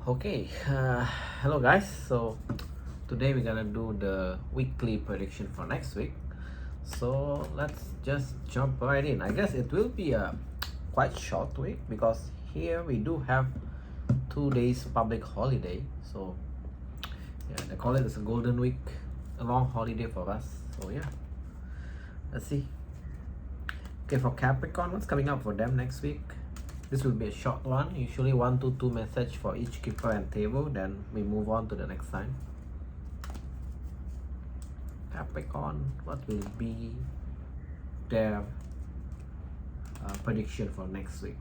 Okay, hello guys. So today we're gonna do the weekly prediction for next week. So let's just jump right in. I guess it will be a quite short week because here we do have 2 days public holiday. So yeah, they call it as a golden week, a long holiday for us. So yeah, let's see. Okay, for Capricorn, what's coming up for them next week? This will be a short one, usually 1 to 2 message for each keeper and table, then we move on to the next sign. Capricorn, what will be their prediction for next week?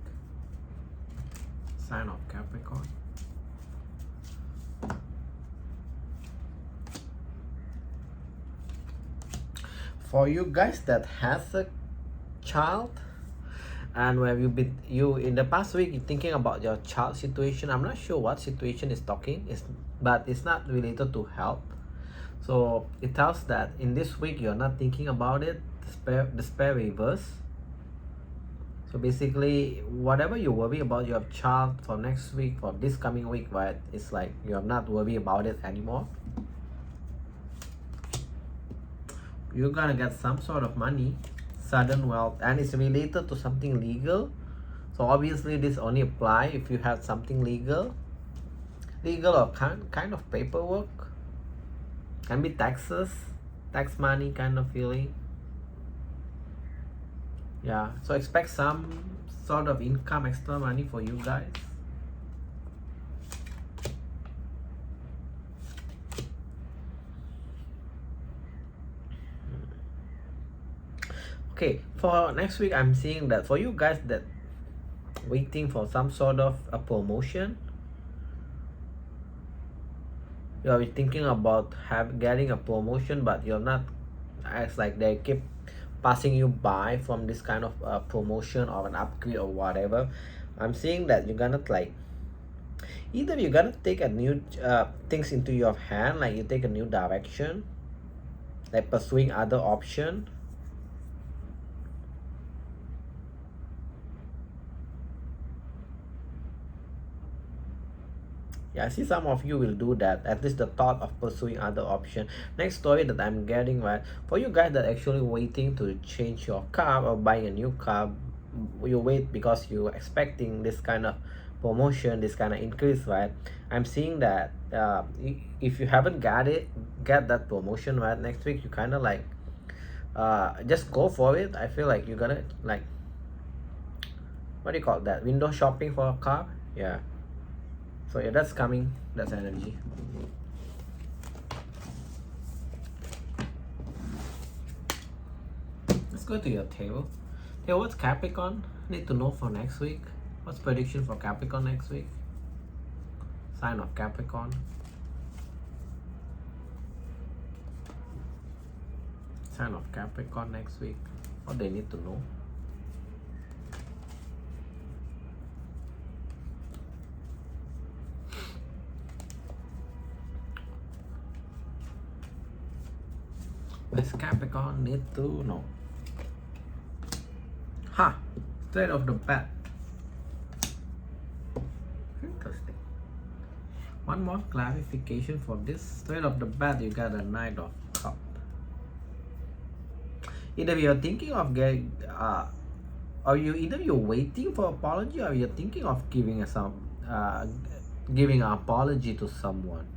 Sign of Capricorn. For you guys that has a child, and where you in the past week you're thinking about your child situation. I'm not sure what situation is talking, but it's not related to health. So it tells that in this week you're not thinking about it. The spare reverse. So basically, whatever you worry about your child for next week, for this coming week, right? It's like you're not worried about it anymore. You're gonna get some sort of money, sudden wealth, and it's related to something legal. So obviously this only apply if you have something legal or kind of paperwork. Can be taxes, tax money kind of feeling. Yeah, so expect some sort of income, extra money for you guys. Okay, for next week, I'm seeing that for you guys that waiting for some sort of a promotion, you're thinking about getting a promotion, but you're not. It's like they keep passing you by from this kind of promotion or an upgrade or whatever. I'm seeing that you're gonna like either you're gonna take a new things into your hand, like you take a new direction, like pursuing other option. Yeah, I see some of you will do that, at least the thought of pursuing other option. Next story that I'm getting, right, for you guys that actually waiting to change your car or buying a new car, you wait because you're expecting this kind of promotion, this kind of increase, right? I'm seeing that if you haven't get that promotion, right, next week you kind of like just go for it. I feel like you're gonna like, what do you call that, window shopping for a car. Yeah, so yeah, that's coming, that's energy. Let's go to your table. Hey, what's Capricorn need to know for next week? What's prediction for Capricorn next week? Sign of Capricorn. Sign of Capricorn next week. What they need to know. What's Capricorn need to know? Straight off the bat. Interesting. One more clarification for this. Straight off the bat, you got a Knight of Cups. Either you're thinking of getting, either you're waiting for apology, or you're thinking of giving giving an apology to someone.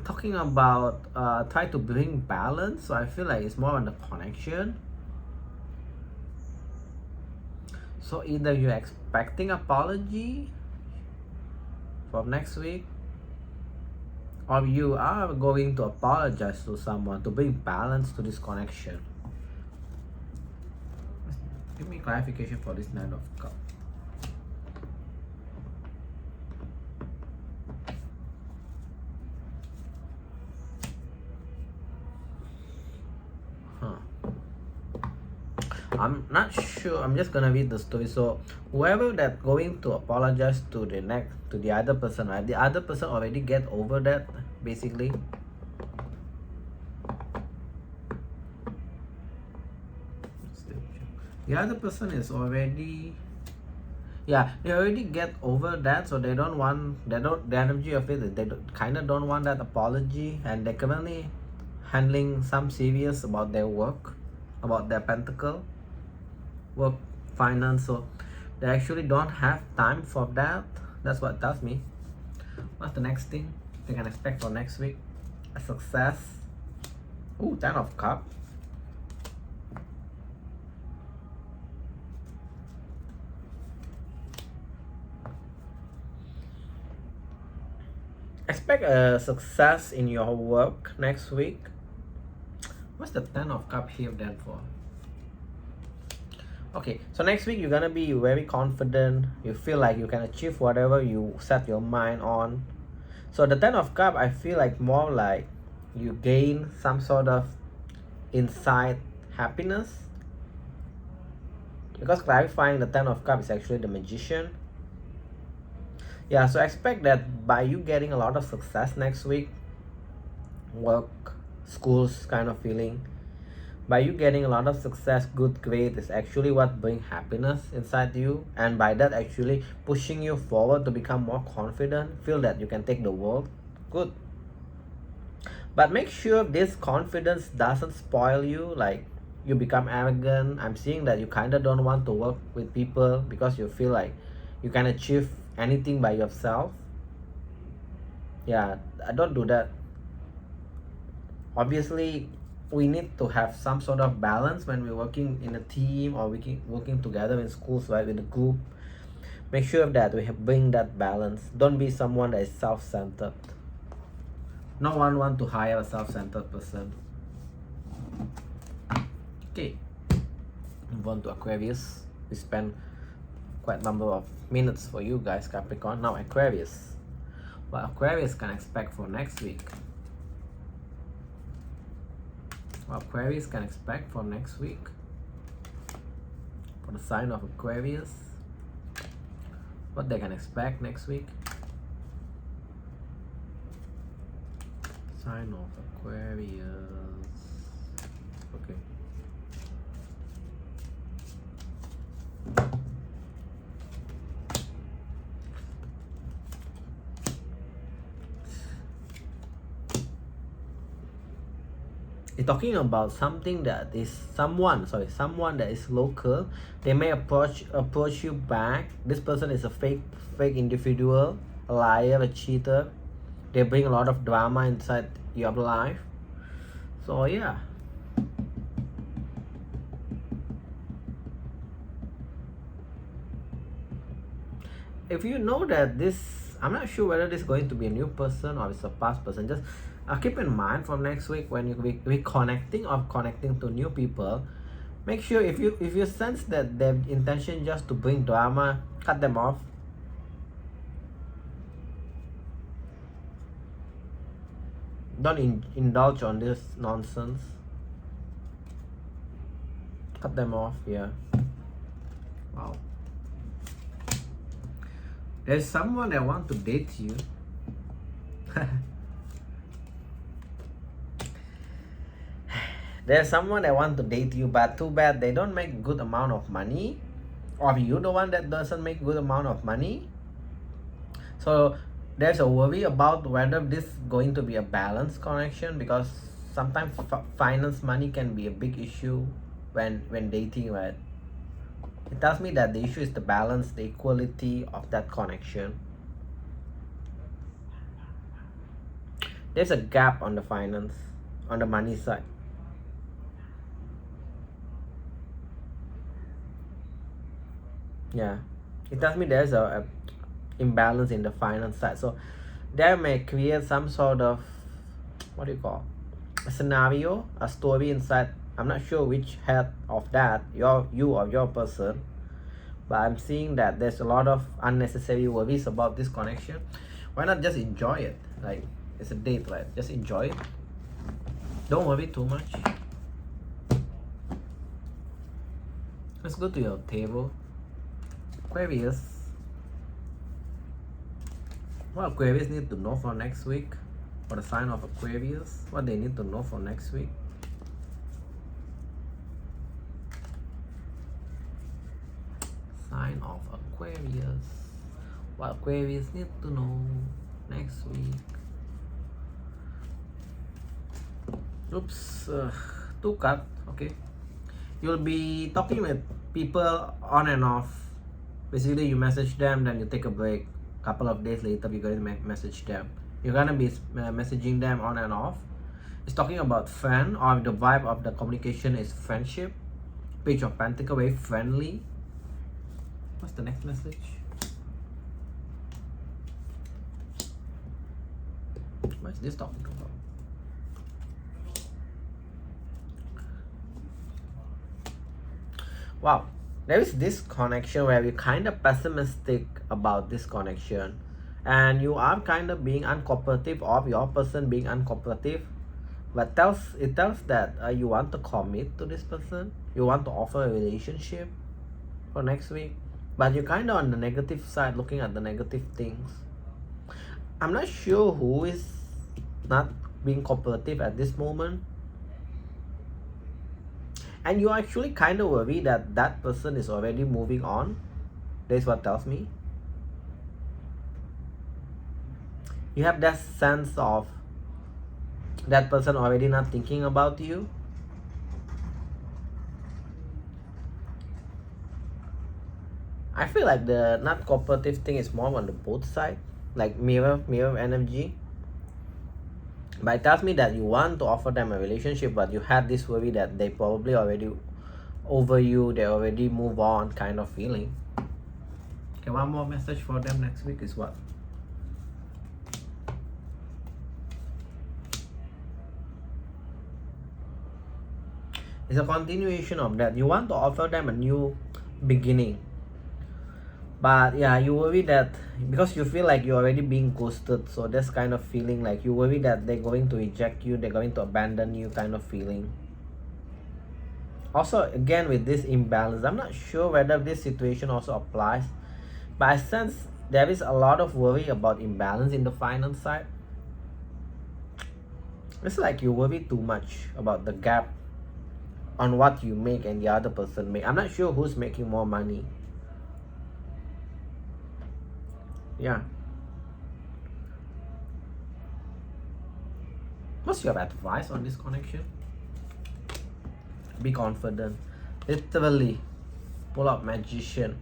Talking about try to bring balance, so I feel like it's more on the connection. So either you're expecting apology from next week, or you are going to apologize to someone to bring balance to this connection. Give me clarification for this Knight of Cups. I'm not sure. I'm just gonna read the story. So whoever that going to apologize to the other person, right? The other person already get over that, basically. The other person is already Yeah, they already get over that, so they don't want, the energy of it is they kind of don't want that apology, and they're currently handling some serious about their work, about their pentacle work, finance, so they actually don't have time for that. That's what it tells me. What's the next thing they can expect for next week? A success. Ooh, 10 of Cups. Expect a success in your work next week. What's the 10 of Cups here then for? Okay, so next week you're gonna be very confident. You feel like you can achieve whatever you set your mind on. So the 10 of Cups, I feel like more like you gain some sort of inside happiness. Because clarifying the 10 of Cups is actually the Magician. Yeah, so expect that by you getting a lot of success next week, work, schools kind of feeling, by you getting a lot of success, good grade is actually what brings happiness inside you, and by that actually pushing you forward to become more confident, feel that you can take the world. Good. But make sure this confidence doesn't spoil you, like you become arrogant. I'm seeing that you kind of don't want to work with people because you feel like you can achieve anything by yourself. Yeah, don't do that. Obviously, we need to have some sort of balance when we're working in a team or working together in schools, right, with a group. Make sure that we bring that balance. Don't be someone that is self-centered. No one wants to hire a self-centered person. Okay, move on to Aquarius. We spent quite a number of minutes for you guys, Capricorn. Now Aquarius. What Aquarius can expect for next week? What Aquarius can expect for next week? For the sign of Aquarius, what they can expect next week? Sign of Aquarius. Okay. It's talking about something that is someone that is local. They may approach you back. This person is a fake individual, a liar, a cheater. They bring a lot of drama inside your life. So yeah, if you know that this, I'm not sure whether this is going to be a new person or it's a past person. Just keep in mind from next week when you be reconnecting or connecting to new people, make sure if you sense that their intention just to bring drama, cut them off. Don't indulge on this nonsense. Cut them off. Yeah. Wow. There's someone that want to date you. There's someone that want to date you, but too bad they don't make good amount of money, or you the one that doesn't make good amount of money. So there's a worry about whether this is going to be a balanced connection, because sometimes finance, money can be a big issue when dating, right? It tells me that the issue is the balance, the equality of that connection. There's a gap on the finance, on the money side. Yeah, it tells me there's a imbalance in the finance side. So that may create some sort of, what do you call, a scenario, a story inside. I'm not sure which head of that, you or your person, but I'm seeing that there's a lot of unnecessary worries about this connection. Why not just enjoy it? Like, it's a date, right? Just enjoy it. Don't worry too much. Let's go to your table. Aquarius. What Aquarius need to know for next week? For the sign of Aquarius, what they need to know for next week? sign of Aquarius. What Aquarius need to know next week. Oops, two cards. Okay, you'll be talking with people on and off. Basically, you message them, then you take a break. Couple of days later, you're going to message them. You're gonna be messaging them on and off. It's talking about friend, or the vibe of the communication is friendship. Page of Pentacles, very friendly. What's the next message? What is this talking about? Wow, there is this connection where you're kind of pessimistic about this connection, and you are kind of being uncooperative, or your person being uncooperative. But it tells that you want to commit to this person, you want to offer a relationship for next week, but you're kind of on the negative side, looking at the negative things. I'm not sure who is not being cooperative at this moment, and you're actually kind of worried that that person is already moving on. That's what tells me. You have that sense of that person already not thinking about you. I feel like the not cooperative thing is more on the both side, like mirror energy. But it tells me that you want to offer them a relationship, but you had this worry that they probably already over you, they already move on kind of feeling. Okay, one more message for them next week is what? It's a continuation of that. You want to offer them a new beginning. But yeah, you worry that because you feel like you're already being ghosted. So that's kind of feeling like you worry that they're going to reject you, they're going to abandon you kind of feeling. Also, again, with this imbalance, I'm not sure whether this situation also applies. But I sense there is a lot of worry about imbalance in the finance side. It's like you worry too much about the gap on what you make and the other person make. I'm not sure who's making more money. Yeah. What's your advice on this connection? Be confident. Literally, pull up Magician.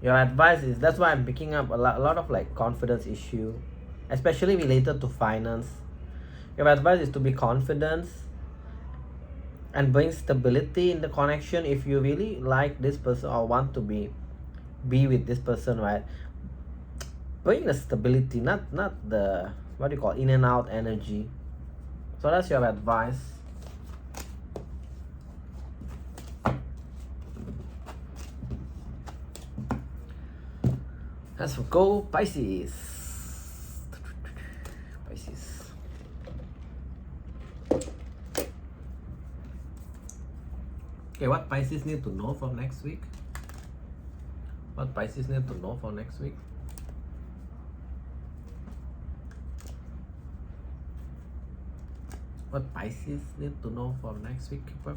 Your advice is, that's why I'm picking up a lot of like confidence issue, especially related to finance. Your advice is to be confident and bring stability in the connection. If you really like this person or want to be with this person, right, bring the stability, not the what do you call in and out energy. So that's your advice. Let's go Pisces. Okay, what Pisces need to know for next week? What Pisces need to know for next week? What Pisces need to know for next week, Keeper?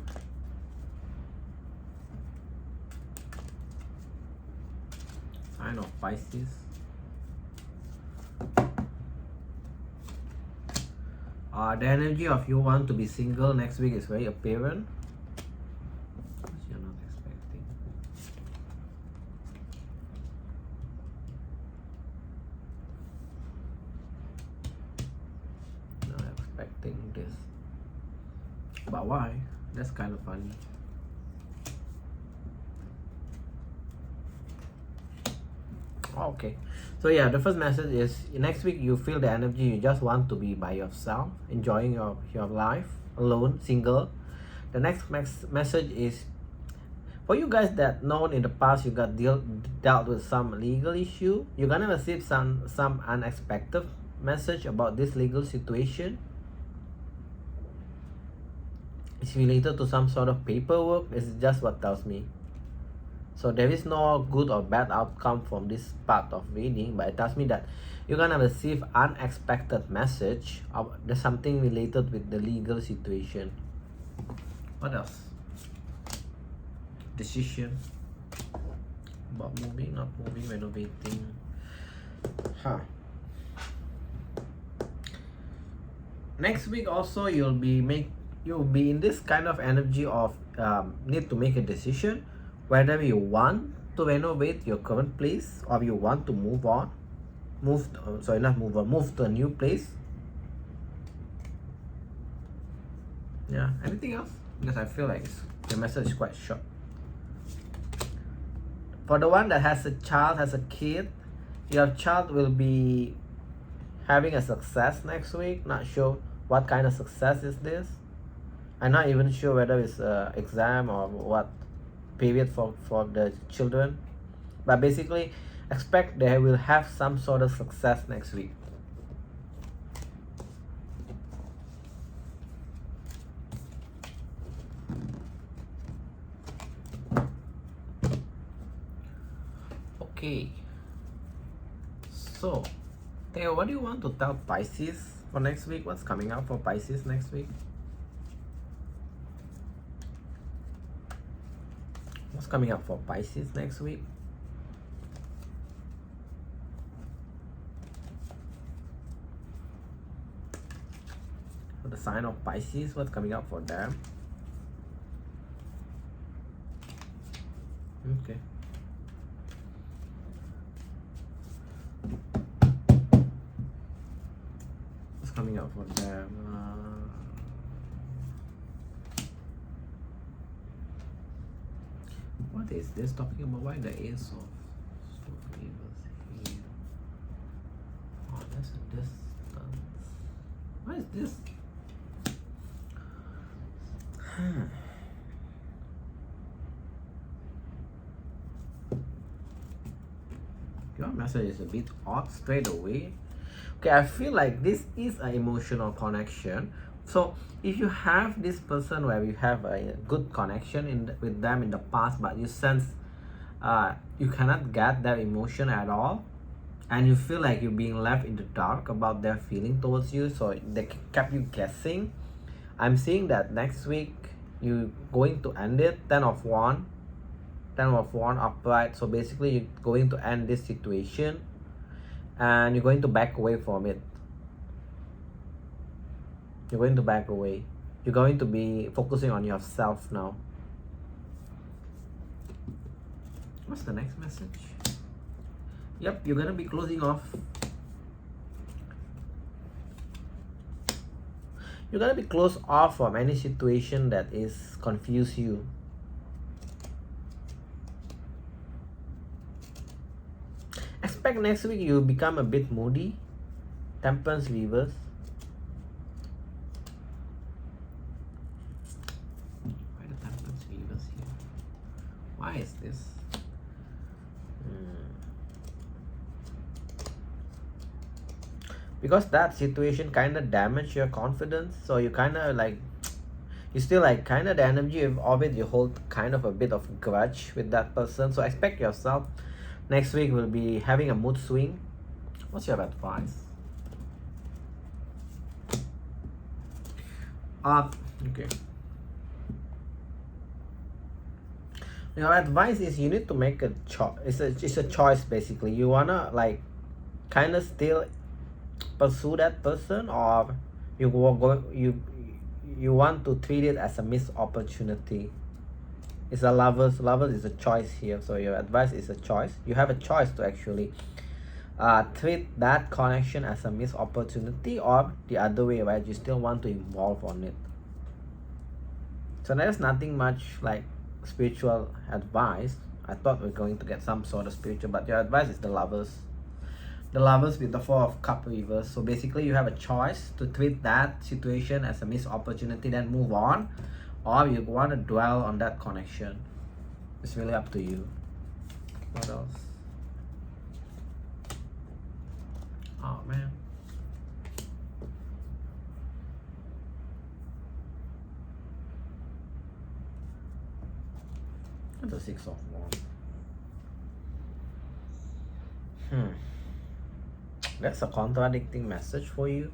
Sign of Pisces. The energy of you want to be single next week is very apparent. You're not expecting. Not expecting this. But why? That's kind of funny. Okay, so yeah, the first message is next week you feel the energy, you just want to be by yourself, enjoying your life alone, single. The next message is for you guys that known in the past you got dealt with some legal issue. You're gonna receive some unexpected message about this legal situation. It's related to some sort of paperwork. It's just what tells me. So there is no good or bad outcome from this part of reading, but it tells me that you're gonna receive unexpected message of there's something related with the legal situation. What else? Decision. About moving, not moving, renovating. Huh. Next week also you'll be in this kind of energy of need to make a decision whether you want to renovate your current place or you want to move to a new place. Yeah, anything else? Because I feel like the message is quite short. For the one that has a child, has a kid, your child will be having a success next week. Not sure what kind of success is this. I'm not even sure whether it's an exam or what period for the children. But basically, expect they will have some sort of success next week. Okay. So, Theo, what do you want to tell Pisces for next week? What's coming up for Pisces next week? What's coming up for Pisces next week? For the sign of Pisces, what's coming up for them? Okay. What's coming up for them? What is this talking about? Why the Ace of Swords here? Oh, that's a distance. What is this? Your message is a bit odd straight away. Okay, I feel like this is an emotional connection. So if you have this person where you have a good connection with them in the past, but you sense you cannot get their emotion at all, and you feel like you're being left in the dark about their feeling towards you, so they kept you guessing. I'm seeing that next week you're going to end it. 10 of Wands upright. So basically you're going to end this situation and you're going to back away from it. You're going to back away. You're going to be focusing on yourself now. What's the next message? Yep, you're going to be closing off. You're going to be closed off from any situation that is confuse you. Expect next week you become a bit moody. Temperance reverse. Why the temperance reverse here? Why is this? Because that situation kind of damaged your confidence, so you kind of like, you still like kind of the energy of it, you hold kind of a bit of grudge with that person. So expect yourself next week will be having a mood swing. What's your advice? Okay. Your advice is you need to make a choice. It's a choice basically. You wanna like kind of still pursue that person, or you want to treat it as a missed opportunity. It's a lovers is a choice here. So your advice is a choice. You have a choice to actually treat that connection as a missed opportunity, or the other way, right? You still want to involve on it. So there's nothing much like spiritual advice. I thought we're going to get some sort of spiritual, but your advice is the lovers. The lovers with the Four of Cups reverse. So basically you have a choice to treat that situation as a missed opportunity, then move on, or you want to dwell on that connection. It's really up to you. What else? Oh man. That's the Six of Wands. That's a contradicting message for you.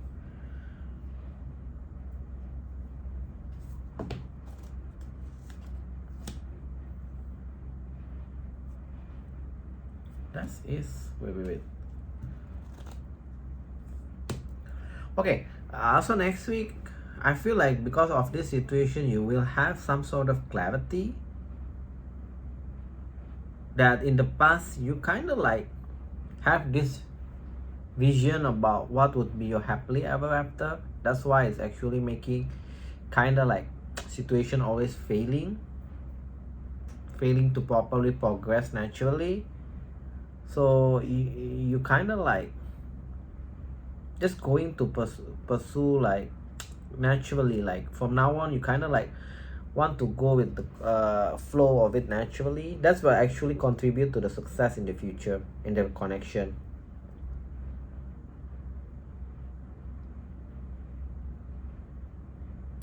That is wait. Okay, so next week I feel like because of this situation you will have some sort of clarity that in the past you kind of like have this vision about what would be your happily ever after. That's why it's actually making kind of like situation always failing to properly progress naturally. So you kind of like just going to pursue like naturally, like from now on you kind of like want to go with the flow of it naturally. That's what actually contribute to the success in the future in the connection.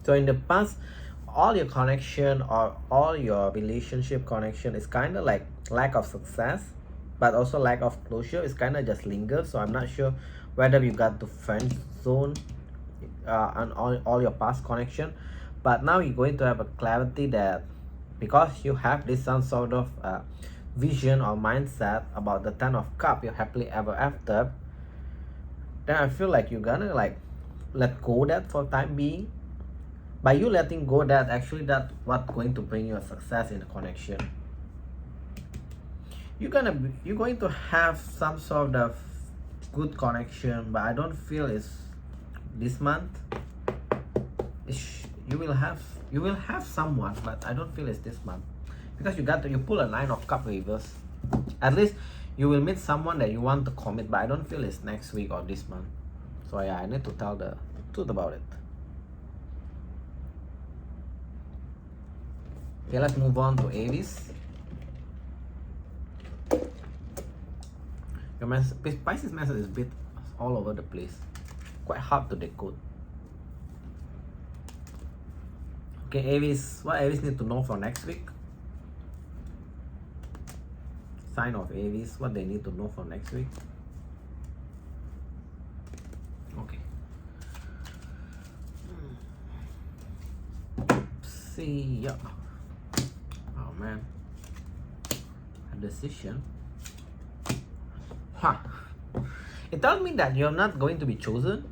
So in the past, all your connection or all your relationship connection is kind of like lack of success, but also lack of closure. It's kind of just linger. So I'm not sure whether you got the friend zone on all your past connection, but now you're going to have a clarity that because you have this some sort of vision or mindset about the 10 of cup, you're happily ever after, then I feel like you're gonna like let go that for time being. By you letting go that, actually that's what's going to bring you a success in the connection. You're going to have some sort of good connection, but I don't feel it's this month. You will have someone, but I don't feel it's this month because you pull a 9 of cup reverse. At least you will meet someone that you want to commit, but I don't feel it's next week or this month. So yeah, I need to tell the truth about it. Okay, let's move on to Aries. Your Pisces message is a bit all over the place. Quite hard to decode. Okay, Aries, what Aries need to know for next week? Sign of Aries, what they need to know for next week? Okay. See ya. Oh man. A decision. Huh. It tells me that you're not going to be chosen.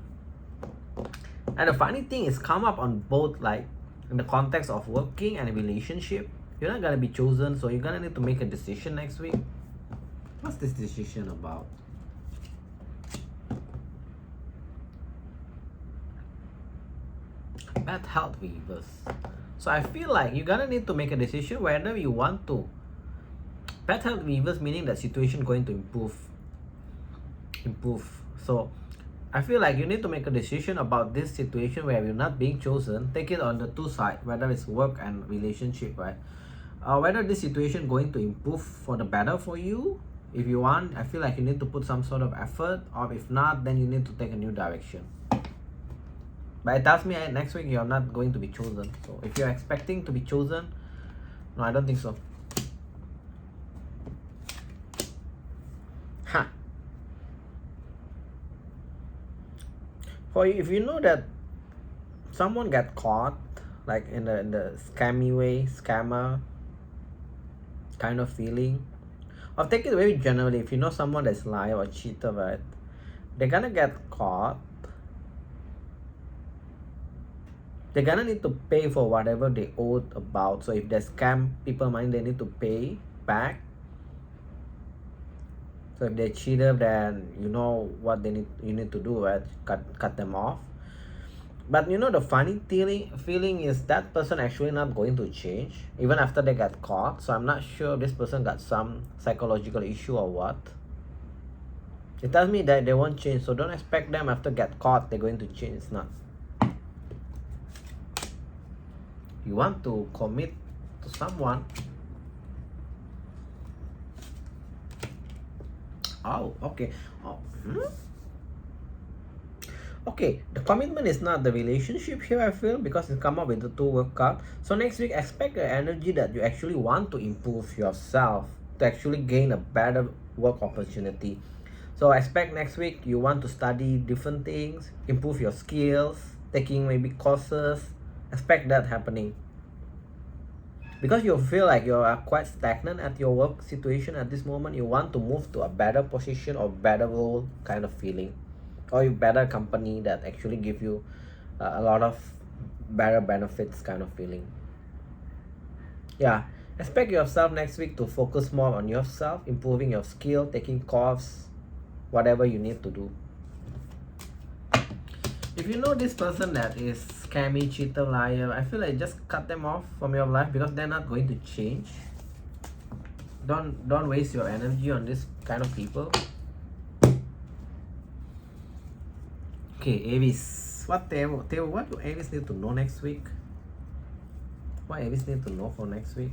And the funny thing is come up on both, like in the context of working and a relationship. You're not gonna be chosen, so you're gonna need to make a decision next week. What's this decision about? Bad health reverse. So I feel like you're gonna need to make a decision whether you want to. Bad health reverse meaning that situation going to improve. So I feel like you need to make a decision about this situation where you're not being chosen. Take it on the two sides, whether it's work and relationship, right? Whether this situation going to improve for the better for you. If you want, I feel like you need to put some sort of effort, or if not, then you need to take a new direction. But it tells me next week you're not going to be chosen. So if you're expecting to be chosen, no, I don't think so. Huh. For you, if you know that someone got caught, like in the scammy way, scammer kind of feeling, or take it very generally, if you know someone that's liar or cheater, right, they're gonna get caught. They're gonna need to pay for whatever they owed about. So if they scam people money, they need to pay back. So if they cheated, then you know what you need to do, right? Cut them off. But you know the funny feeling is that person actually not going to change even after they got caught. So I'm not sure this person got some psychological issue or what. It tells me that they won't change, so don't expect them after get caught they're going to change. It's not. You want to commit to someone. Oh, okay. Okay, the commitment is not the relationship here, I feel, because it's come up with the 2 work card. So next week, expect the energy that you actually want to improve yourself, to actually gain a better work opportunity. So expect next week you want to study different things, improve your skills, taking maybe courses. Expect that happening. because you feel like you are quite stagnant at your work situation at this moment. You want to move to a better position or better role kind of feeling, or a better company that actually give you a lot of better benefits kind of feeling. Yeah, expect yourself next week to focus more on yourself, improving your skill, taking course, whatever you need to do. If you know this person that is scammy, cheater, liar, I feel like just cut them off from your life because they're not going to change. Don't waste your energy on this kind of people. Okay, Aries. What do Aries need to know next week? What Aries need to know for next week?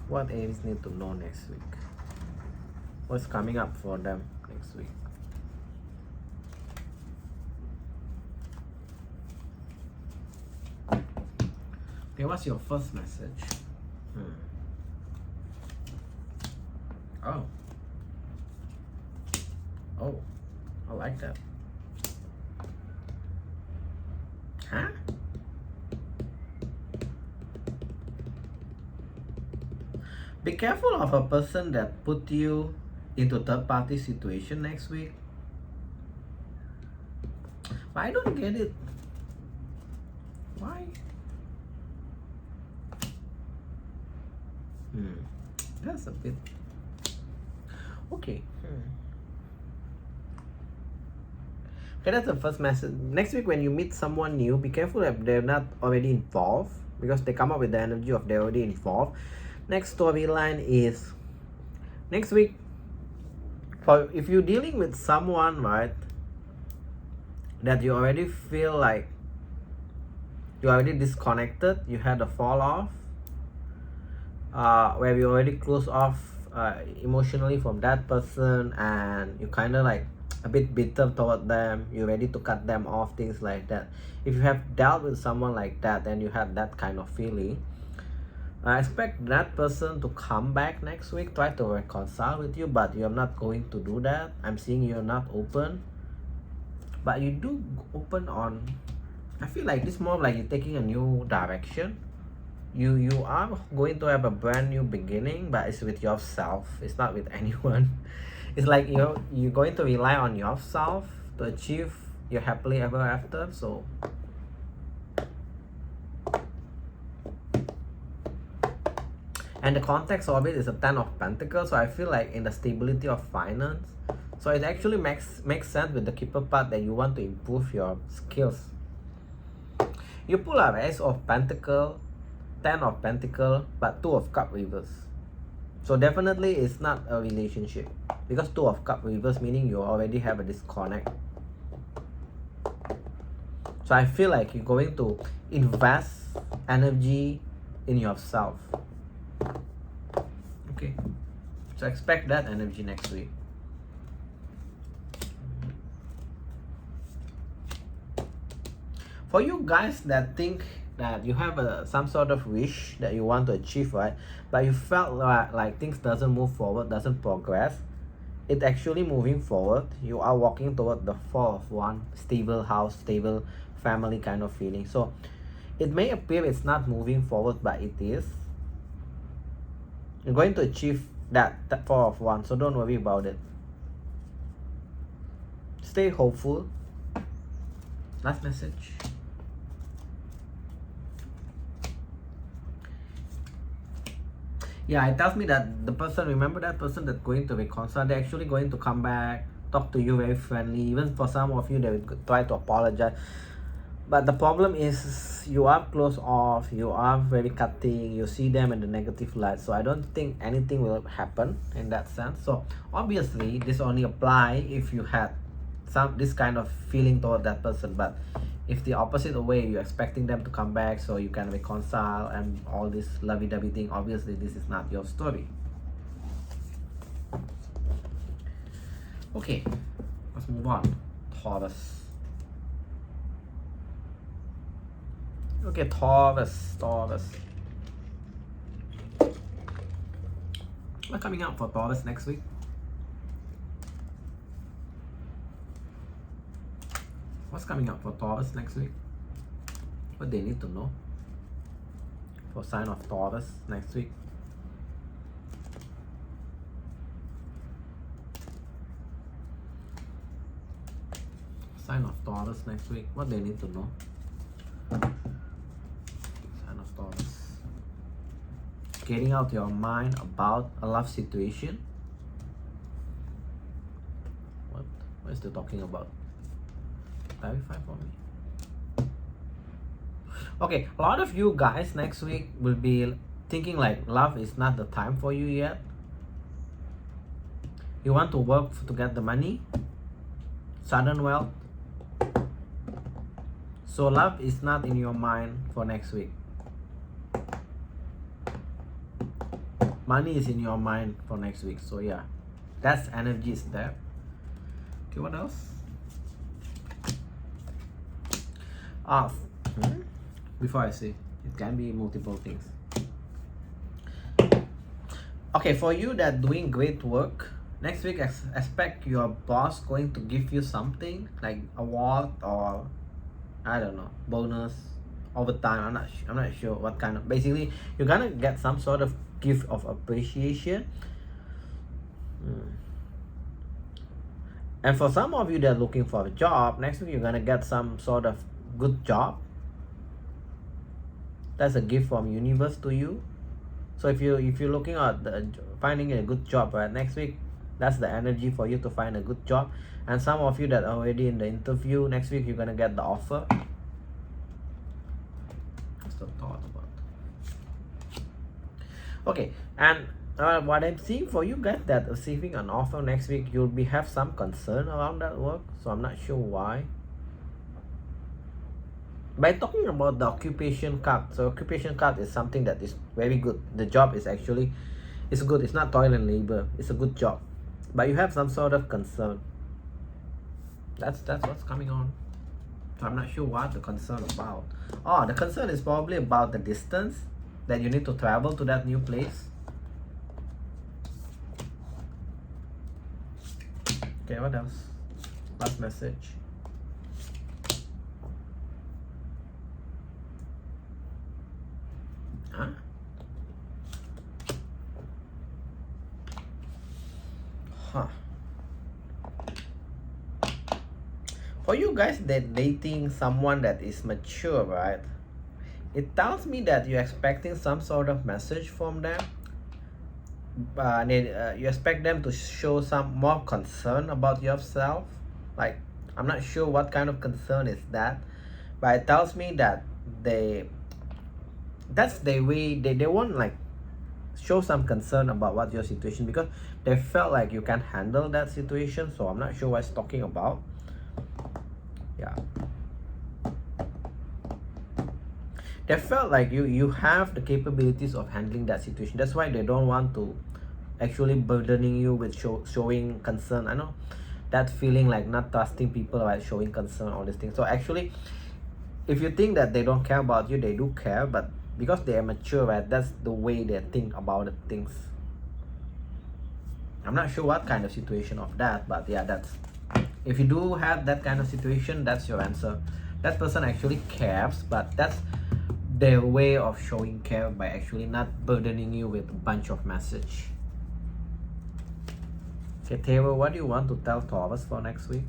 What Aries need to know next week? What's coming up for them next week? Okay, what's your first message? Oh, I like that. Huh? Be careful of a person that put you into third-party situation next week. But I don't get it. Why? That's a bit okay. Okay, that's the first message. Next week, when you meet someone new, be careful if they're not already involved, because they come up with the energy of they're already involved. Next storyline is next week. For if you're dealing with someone, right, that you already feel like you already disconnected, you had a fall off, where you already close off emotionally from that person, and you kind of like a bit bitter toward them, you're ready to cut them off, things like that. If you have dealt with someone like that, then you have that kind of feeling. I expect that person to come back next week, try to reconcile with you, but you're not going to do that. I'm seeing you're not open, but you do open on, I feel like this more like you're taking a new direction. You are going to have a brand new beginning, but it's with yourself. It's not with anyone. It's like you're going to rely on yourself to achieve your happily ever after. So and the context of it is a 10 of Pentacles, so I feel like in the stability of finance, so it actually makes sense with the keeper part that you want to improve your skills. You pull up Ace of Pentacle, 10 of Pentacle, but 2 of Cup reverse. So definitely it's not a relationship, because 2 of Cup reverse meaning you already have a disconnect. So I feel like you're going to invest energy in yourself. Okay, so expect that energy next week. For you guys that think that you have some sort of wish that you want to achieve, right, but you felt like things doesn't move forward, doesn't progress, it's actually moving forward. You are walking toward the 4 of Wands, stable house, stable family kind of feeling. So it may appear it's not moving forward, but it is. You're going to achieve that 4 of Wands, so don't worry about it. Stay hopeful. Last message. Yeah, it tells me that the person, remember that person that's going to reconcile, they're actually going to come back, talk to you very friendly. Even for some of you, they will try to apologize. But the problem is you are closed off, you are very cutting, you see them in the negative light. So I don't think anything will happen in that sense. So obviously this only apply if you had this kind of feeling toward that person. But if the opposite way, you're expecting them to come back so you can reconcile and all this lovey-dovey thing, obviously this is not your story. Okay, let's move on. Taurus. Okay, Taurus. What's coming out for Taurus next week? What's coming up for Taurus next week? what they need to know for sign of Taurus next week. Sign of Taurus next week, what they need to know. Sign of Taurus. Getting out your mind about a love situation. What is they talking about? Clarify for me. Okay, a lot of you guys next week will be thinking like love is not the time for you yet. You want to work to get the money, sudden wealth. So love is not in your mind for next week. Money is in your mind for next week. So yeah, that's energy is there. Okay, what else? Before I say, it can be multiple things. Okay, for you that doing great work, next week expect your boss going to give you something like award or I don't know, bonus, overtime. I'm not sure what kind of. Basically, you're gonna get some sort of gift of appreciation. And for some of you that are looking for a job, next week you're gonna get some sort of good job. That's a gift from universe to you. So if you're looking at finding a good job, right, next week, that's the energy for you to find a good job. And some of you that are already in the interview, next week you're gonna get the offer. What's the thought about? Okay, and what I'm seeing for you guys that receiving an offer next week, you'll have some concern around that work. So I'm not sure why. By talking about the occupation card, so occupation card is something that is very good. The job is actually, it's good. It's not toil and labor. It's a good job, but you have some sort of concern. That's what's coming on. So I'm not sure what the concern about. Oh, the concern is probably about the distance that you need to travel to that new place. Okay, what else? Last message. Huh? Huh. For you guys that dating someone that is mature, right? It tells me that you're expecting some sort of message from them. You expect them to show some more concern about yourself. Like, I'm not sure what kind of concern is that, but it tells me that that's the way they won't like show some concern about what your situation, because they felt like you can handle that situation. So I'm not sure what it's talking about. Yeah, they felt like you have the capabilities of handling that situation. That's why they don't want to actually burdening you with showing concern. I know that feeling like not trusting people, right? Showing concern, all these things. So actually, if you think that they don't care about you, they do care, but because they are mature, right, that's the way they think about the things. I'm not sure what kind of situation of that, but yeah, that's, if you do have that kind of situation, that's your answer. That person actually cares, but that's their way of showing care by actually not burdening you with a bunch of message. Okay, Taylor, what do you want to tell Taurus for next week?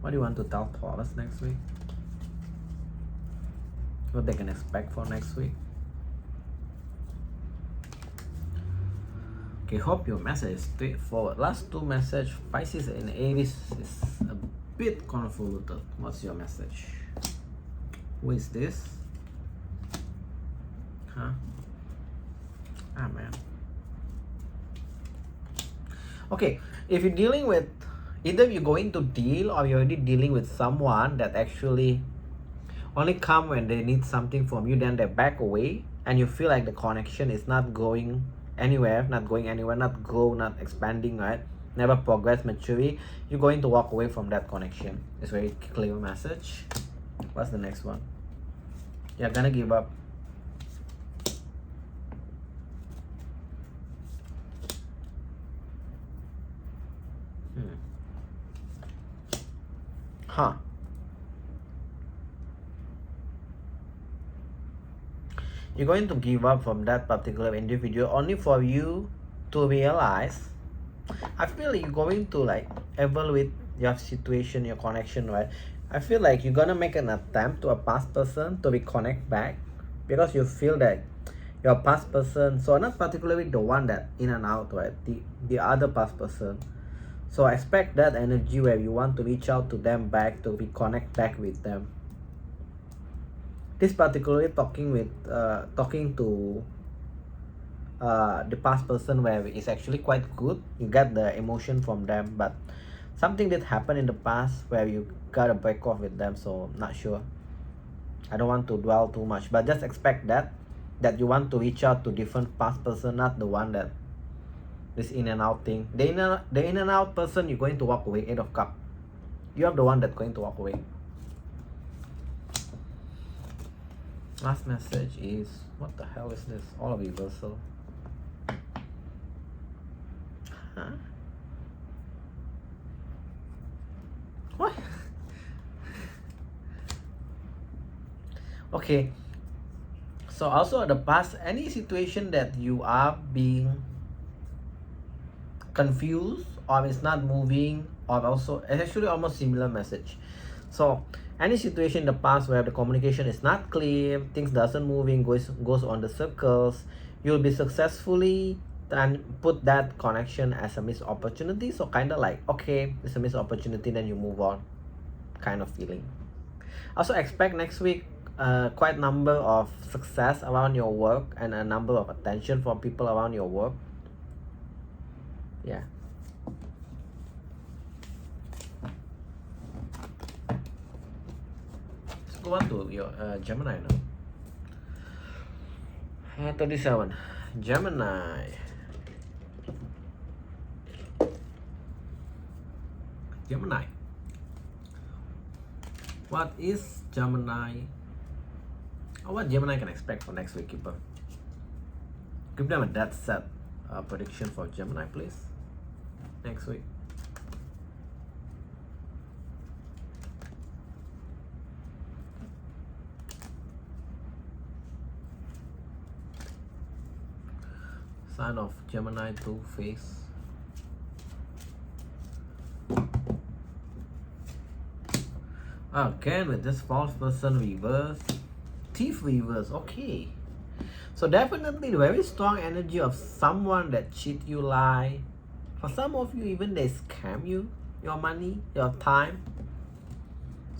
What do you want to tell Taurus next week? What they can expect for next week? Okay, hope your message is straightforward. Last two message, Pisces and Aries is a bit convoluted. What's your message? Who is this? Huh? Ah, man. Okay, if you're dealing with, either you're going to deal or you're already dealing with someone that actually only come when they need something from you, then they back away, and you feel like the connection is not going anywhere, not expanding, right? Never progress, maturity. You're going to walk away from that connection. It's very clear message. What's the next one? You're gonna give up. Huh. you're going to give up from that particular individual only for you to realize. I feel like you're going to like evaluate your situation, your connection, right? I feel like you're gonna make an attempt to a past person to reconnect back because you feel that your past person, so not particularly the one that in and out, right? The other past person. So expect that energy where you want to reach out to them back to reconnect back with them. This particularly talking to the past person where it's actually quite good. You get the emotion from them, but something did happen in the past where you gotta break off with them. So not sure. I don't want to dwell too much, but just expect that you want to reach out to different past person, not the one that this in and out thing. The in and out person, you're going to walk away. 8 of Cups. You are the one that's going to walk away. Last message is, what the hell is this? All of reversal. Huh? What? Okay. So also in the past, any situation that you are being confused or it's not moving, or also it's actually almost similar message. So any situation in the past where the communication is not clear, things doesn't moving, goes on the circles, you'll be successfully and put that connection as a missed opportunity. So kind of like, okay, it's a missed opportunity, then you move on kind of feeling. Also expect next week quite number of success around your work and a number of attention from people around your work. Yeah. Let's go on to your Gemini now. 37. Gemini. Gemini. What is Gemini? Or what Gemini can expect for next week, Keeper? Give them a dead set prediction for Gemini, please. Next week. Sign of Gemini, two-face. Again with this false person reverse. Thief reverse. Okay. So definitely very strong energy of someone that cheat you, lie. For some of you, even they scam you, your money, your time.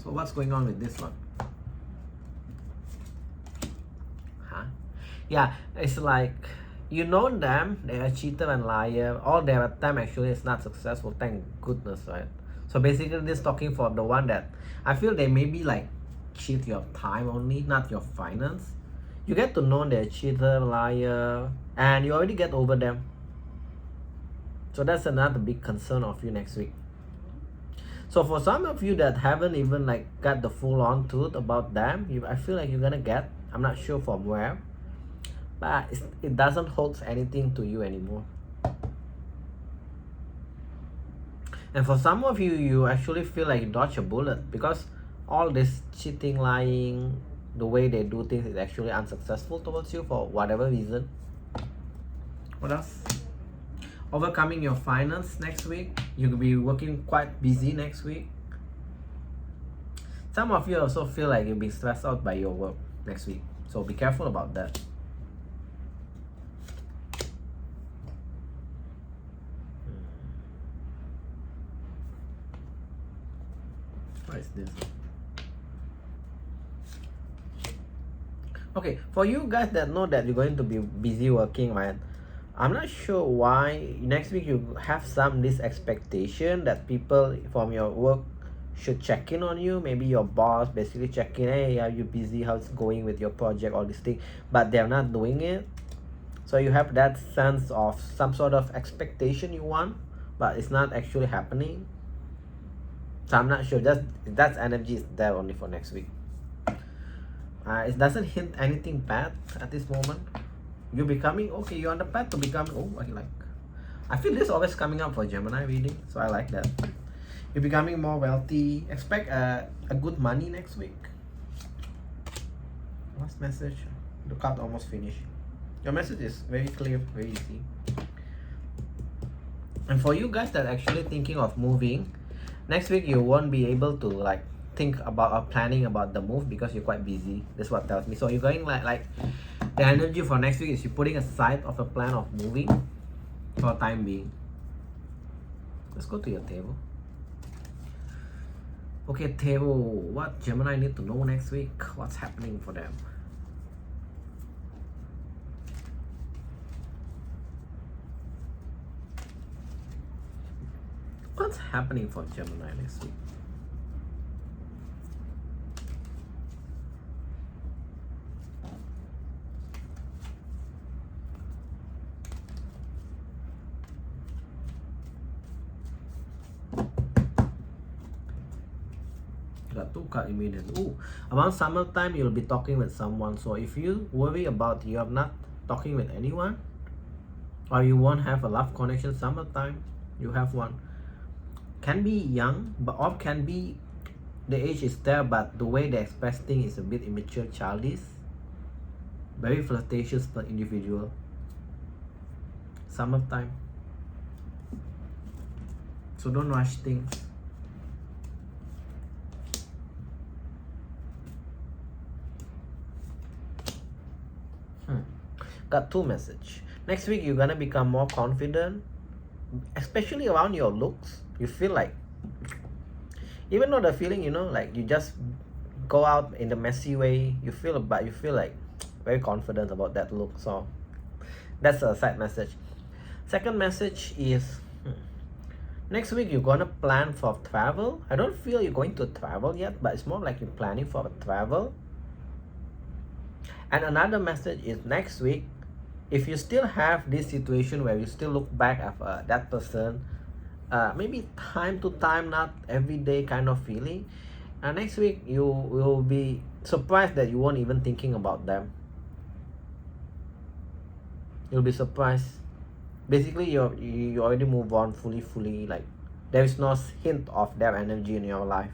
So what's going on with this one? Huh? Yeah, it's like, you know them, they are cheater and liar. All their attempt actually is not successful, thank goodness, right? So basically this talking for the one that I feel they maybe like cheat your time only, not your finance. You get to know they're cheater, liar, and you already get over them. So that's another big concern of you next week. So for some of you that haven't even like got the full on truth about them, I feel like you're gonna get, I'm not sure from where, but it doesn't hold anything to you anymore. And for some of you, you actually feel like you dodge a bullet because all this cheating, lying, the way they do things is actually unsuccessful towards you for whatever reason. What else? Overcoming your finance next week. You'll be working quite busy next week. Some of you also feel like you'll be stressed out by your work next week. So be careful about that. What is this? Okay, for you guys that know that you're going to be busy working, right? I'm not sure why next week you have this expectation that people from your work should check in on you. Maybe your boss basically check in, hey, are you busy? How's it going with your project? All this thing, but they're not doing it. So you have that sense of some sort of expectation you want, but it's not actually happening. So I'm not sure. That energy is there only for next week. It doesn't hint anything bad at this moment. You're becoming, okay, you're on the path to become, I feel this always coming up for Gemini reading, so I like that. You're becoming more wealthy. Expect a good money next week. Last message. The card almost finished. Your message is very clear, very easy. And for you guys that are actually thinking of moving, next week you won't be able to like think about or planning about the move because you're quite busy. That's what tells me. So you're going like the energy for next week is you're putting aside of a plan of moving for a time being. Let's go to your table. Okay, table, what Gemini need to know next week? What's happening for them? What's happening for Gemini next week? Got two cards immediately. Ooh, around summertime you'll be talking with someone. So if you worry about you're not talking with anyone, or you won't have a love connection summertime, you have one. Can be young, but or can be the age is there, but the way they express things is a bit immature, childish, very flirtatious per individual. Summertime. So don't rush things. Got two message. Next week you're gonna become more confident, especially around your looks. You feel like, even though the feeling, you know, like you just go out in the messy way, you feel like very confident about that look. So that's a side message. Second message is next week you're gonna plan for travel. I don't feel you're going to travel yet, but it's more like you're planning for a travel. And another message is next week, if you still have this situation where you still look back at that person, maybe time to time, not every day kind of feeling, next week you will be surprised that you won't even thinking about them. You'll be surprised. Basically you already move on fully, like there is no hint of their energy in your life.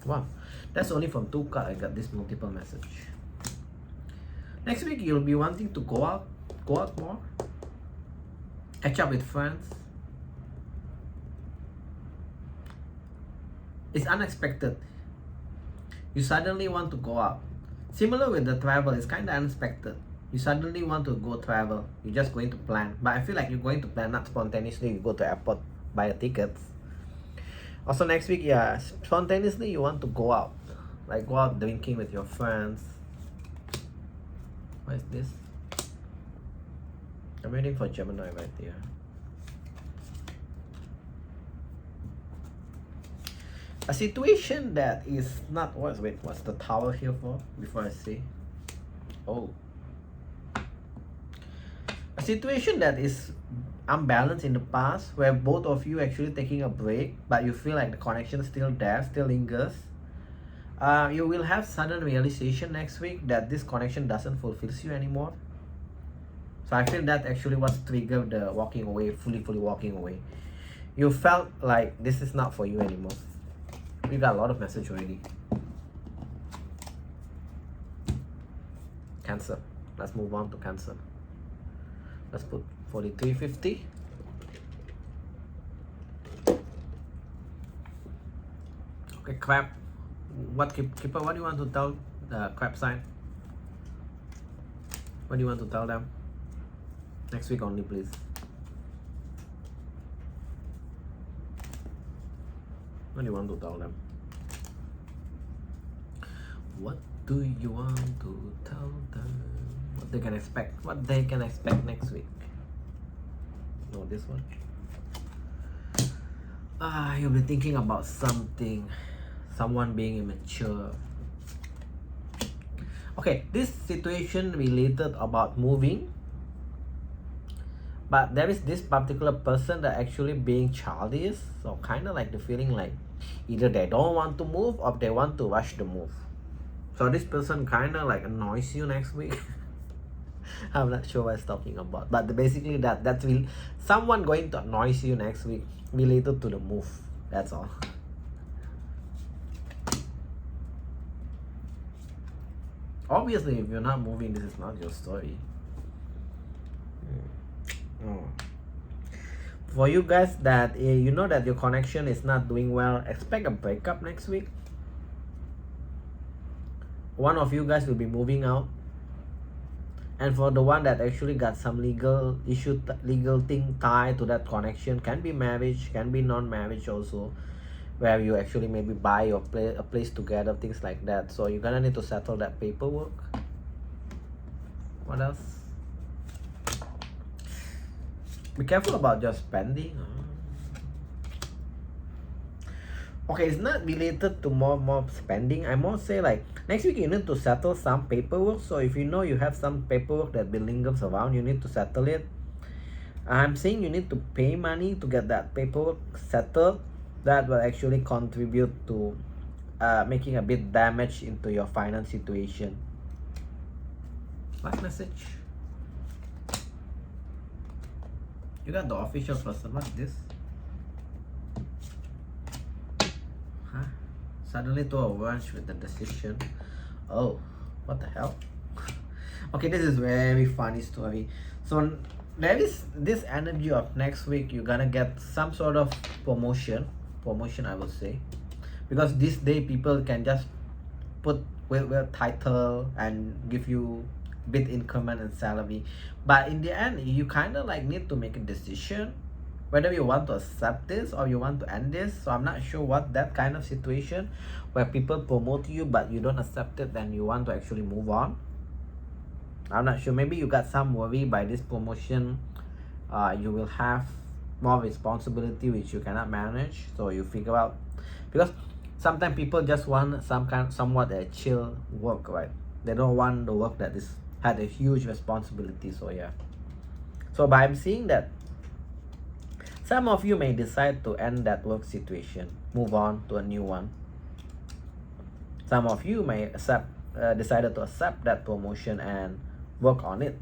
Wow, that's only from two cards. I got this multiple message. Next week you'll be wanting to go out more, catch up with friends. It's unexpected. You suddenly want to go out. Similar with the travel, it's kind of unexpected. You suddenly want to go travel. You're just going to plan. But I feel like you're going to plan, not spontaneously. You go to airport, buy a tickets. Also next week, yeah, spontaneously you want to go out. Like go out drinking with your friends. What is this? I'm waiting for Gemini right here. A situation that is not, what's the tower here for? Before I say. Oh. A situation that is unbalanced in the past, where both of you actually taking a break, but you feel like the connection is still there, still lingers. You will have sudden realization next week that this connection doesn't fulfill you anymore. So I feel that actually was triggered the walking away, fully walking away. You felt like this is not for you anymore. We got a lot of message already. Cancer. Let's move on to Cancer. Let's put 4350. Okay, Crab. Keeper, what do you want to tell the Crab sign? What do you want to tell them? Next week only, please. What do you want to tell them? What do you want to tell them? What they can expect? What they can expect next week? No, this one. You'll be thinking about something. Someone being immature. Okay, this situation related about moving. But there is this particular person that actually being childish. So kind of like the feeling like either they don't want to move or they want to rush the move. So this person kind of like annoys you next week. I'm not sure what it's talking about. But basically that's really someone going to annoy you next week related to the move. That's all. Obviously, if you're not moving, this is not your story. Oh. For you guys that you know that your connection is not doing well, expect a breakup next week. One of you guys will be moving out. And for the one that actually got some legal issue, legal thing tied to that connection, can be marriage, can be non-marriage also, where you actually maybe buy or play a place together, things like that. So you're gonna need to settle that paperwork. What else? Be careful about your spending. Okay, it's not related to more spending. I more say like next week you need to settle some paperwork. So if you know you have some paperwork that lingers around, you need to settle it. I'm saying you need to pay money to get that paperwork settled. That will actually contribute to making a bit damage into your finance situation. Last message. You got the official person. What's this? Huh? Suddenly to a rush with the decision. Oh, what the hell? Okay, this is very funny story. So there is this energy of next week. You're gonna get some sort of promotion, I would say, because this day people can just put with title and give you bit increment and salary, but in the end you kind of like need to make a decision whether you want to accept this or you want to end this. So I'm not sure what that kind of situation where people promote you but you don't accept it, then you want to actually move on. I'm not sure. Maybe you got some worry by this promotion. You will have more responsibility which you cannot manage, so you figure out, because sometimes people just want somewhat a chill work, right? They don't want the work that is had a huge responsibility. So yeah, so by I'm seeing that some of you may decide to end that work situation, move on to a new one. Some of you may decided to accept that promotion and work on it.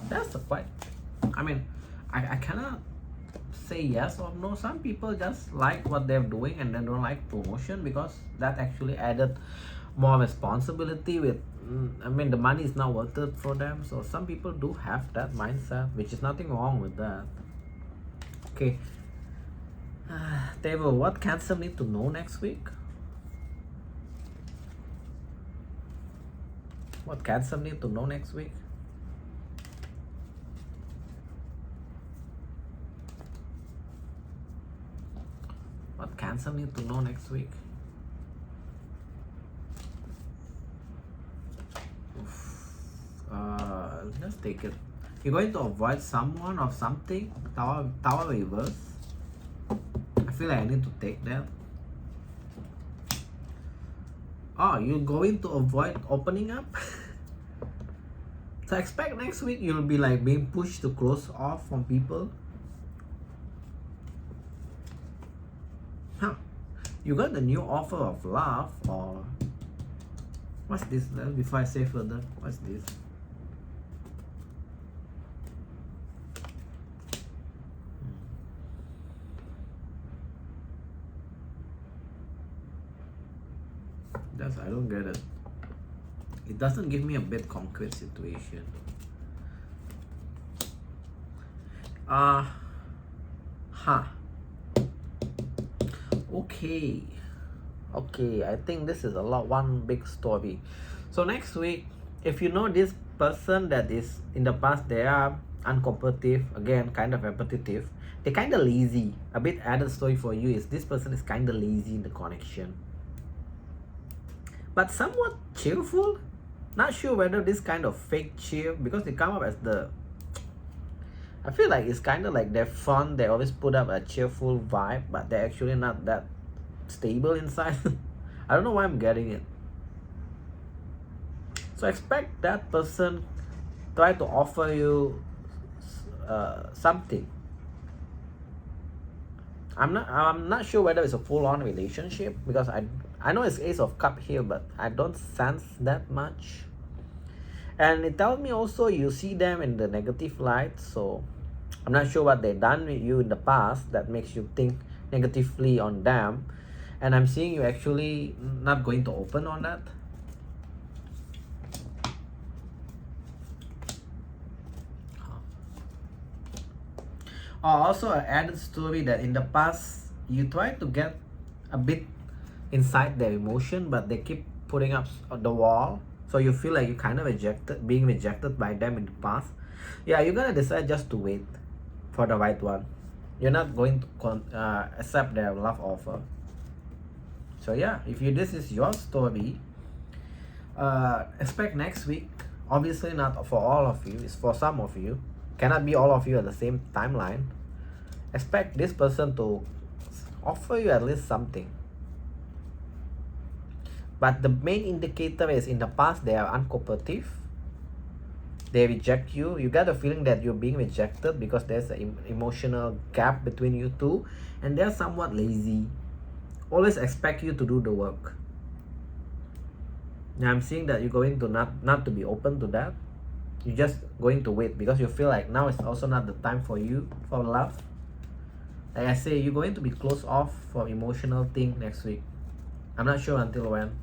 That's a quite, I mean, I cannot say yes or no. Some people just like what they're doing and they don't like promotion because that actually added more responsibility with, I mean, the money is not worth it for them. So some people do have that mindset, which is nothing wrong with that. Okay, Table, what Cancer need to know next week? What Cancer need to know next week? What Cancer need to know next week? Let's take it. You're going to avoid someone or something. Tower reverse. I feel like I need to take that. Oh, you're going to avoid opening up? So expect next week you'll be like being pushed to close off from people. Huh. You got the new offer of love, or what's this? Before I say further, what's this? I don't get it. It doesn't give me a bit concrete situation. Okay, I think this is one big story. So next week, if you know this person that is in the past, they are uncooperative, again kind of repetitive, they're kind of lazy. A bit added story for you is this person is kind of lazy in the connection, but somewhat cheerful. Not sure whether this kind of fake cheer, because they come up as the, I feel like it's kind of like they're fun, they always put up a cheerful vibe, but they're actually not that stable inside. I don't know why I'm getting it. So expect that person try to offer you something. I'm not sure whether it's a full-on relationship, because I know it's Ace of Cups here, but I don't sense that much. And it tells me also you see them in the negative light, so I'm not sure what they've done with you in the past that makes you think negatively on them. and I'm seeing you actually not going to open on that. Also, an added story that in the past you try to get a bit inside their emotion, but they keep putting up the wall, so you feel like you kind of being rejected by them in the past. Yeah, you're gonna decide just to wait for the right one. You're not going to accept their love offer. So yeah, if this is your story, expect next week. Obviously not for all of you, it's for some of you. Cannot be all of you at the same timeline. Expect this person to offer you at least something. But the main indicator is in the past they are uncooperative. They reject you. You get a feeling that you're being rejected because there's an emotional gap between you two, and they're somewhat lazy. Always expect you to do the work. Now I'm seeing that you're going to not to be open to that. You're just going to wait because you feel like now is also not the time for you for love. Like I say, you're going to be closed off from emotional thing next week. I'm not sure until when.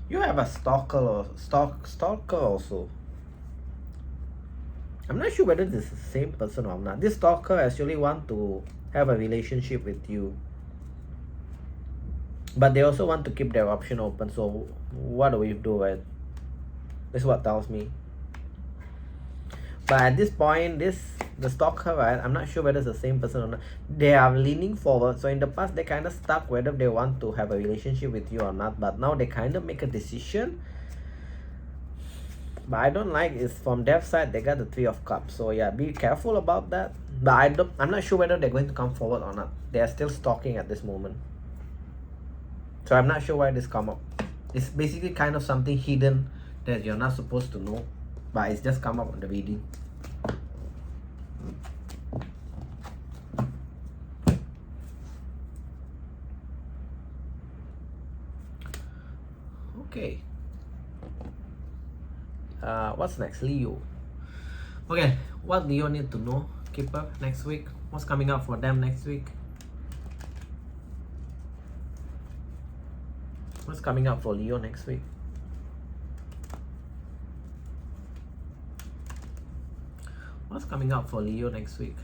You have a stalker also. I'm not sure whether this is the same person or not. This stalker actually want to have a relationship with you, but they also want to keep their option open. So what do we do, right? This is what tells me. But at this point, the stalker, right, I'm not sure whether it's the same person or not. They are leaning forward. So in the past, they kind of stuck whether they want to have a relationship with you or not. But now they kind of make a decision. But I don't like is from their side, they got the 3 of Cups. So yeah, be careful about that. But I'm not sure whether they're going to come forward or not. They are still stalking at this moment. So I'm not sure why this come up. It's basically kind of something hidden that you're not supposed to know. But it's just come up on the reading. Okay. What's next? Leo. Okay, what Leo need to know? Keeper next week. What's coming up for them next week? What's coming up for Leo next week? What's coming up for Leo next week?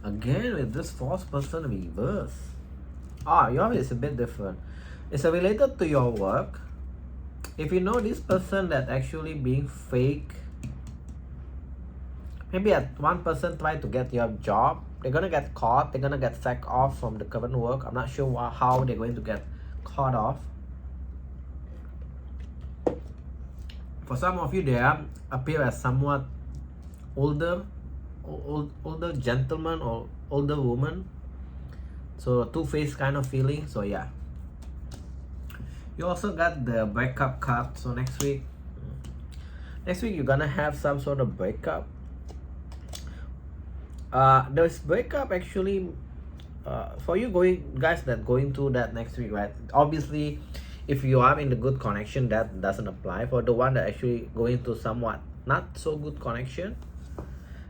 Again with this fourth person reverse. Yours is a bit different. It's related to your work. If you know this person that actually being fake, maybe at one person try to get your job, they're gonna get caught, they're gonna get sacked off from the current work. I'm not sure how they're going to get caught off. For some of you, they appear as somewhat older gentleman or older woman. So two-faced kind of feeling. So yeah. You also got the breakup card. So next week you're gonna have some sort of breakup. There's breakup actually for you guys that going through that next week, right? Obviously, if you are in the good connection, that doesn't apply. For the one that actually going through somewhat not so good connection,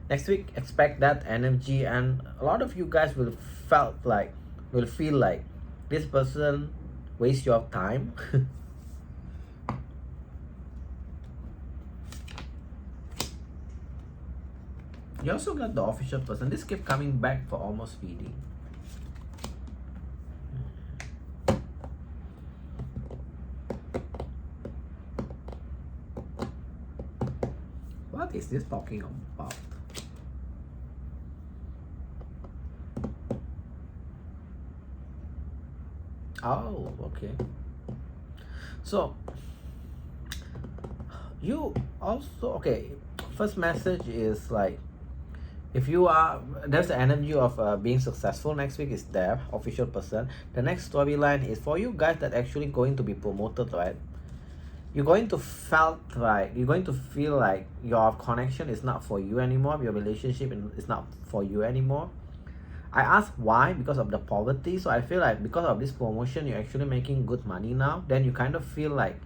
next week expect that energy, and a lot of you guys will feel like this person waste your time. You also got the official person. This kept coming back for almost reading. What is this talking about? Oh, okay. So you also, okay, first message is like If you are, there's the energy of being successful next week is there, official person. The next storyline is for you guys that actually going to be promoted, right? You're going to felt right. You're going to feel like your connection is not for you anymore. Your relationship is not for you anymore. I asked why, because of the poverty. So I feel like because of this promotion, you're actually making good money now. Then you kind of feel like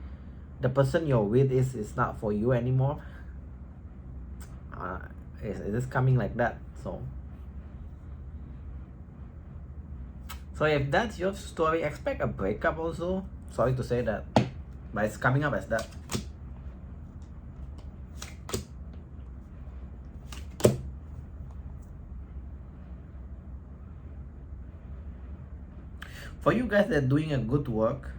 the person you're with is not for you anymore. It is coming like that. So if that's your story, expect a breakup also. Sorry to say that, but it's coming up as that. For you guys that are doing a good work,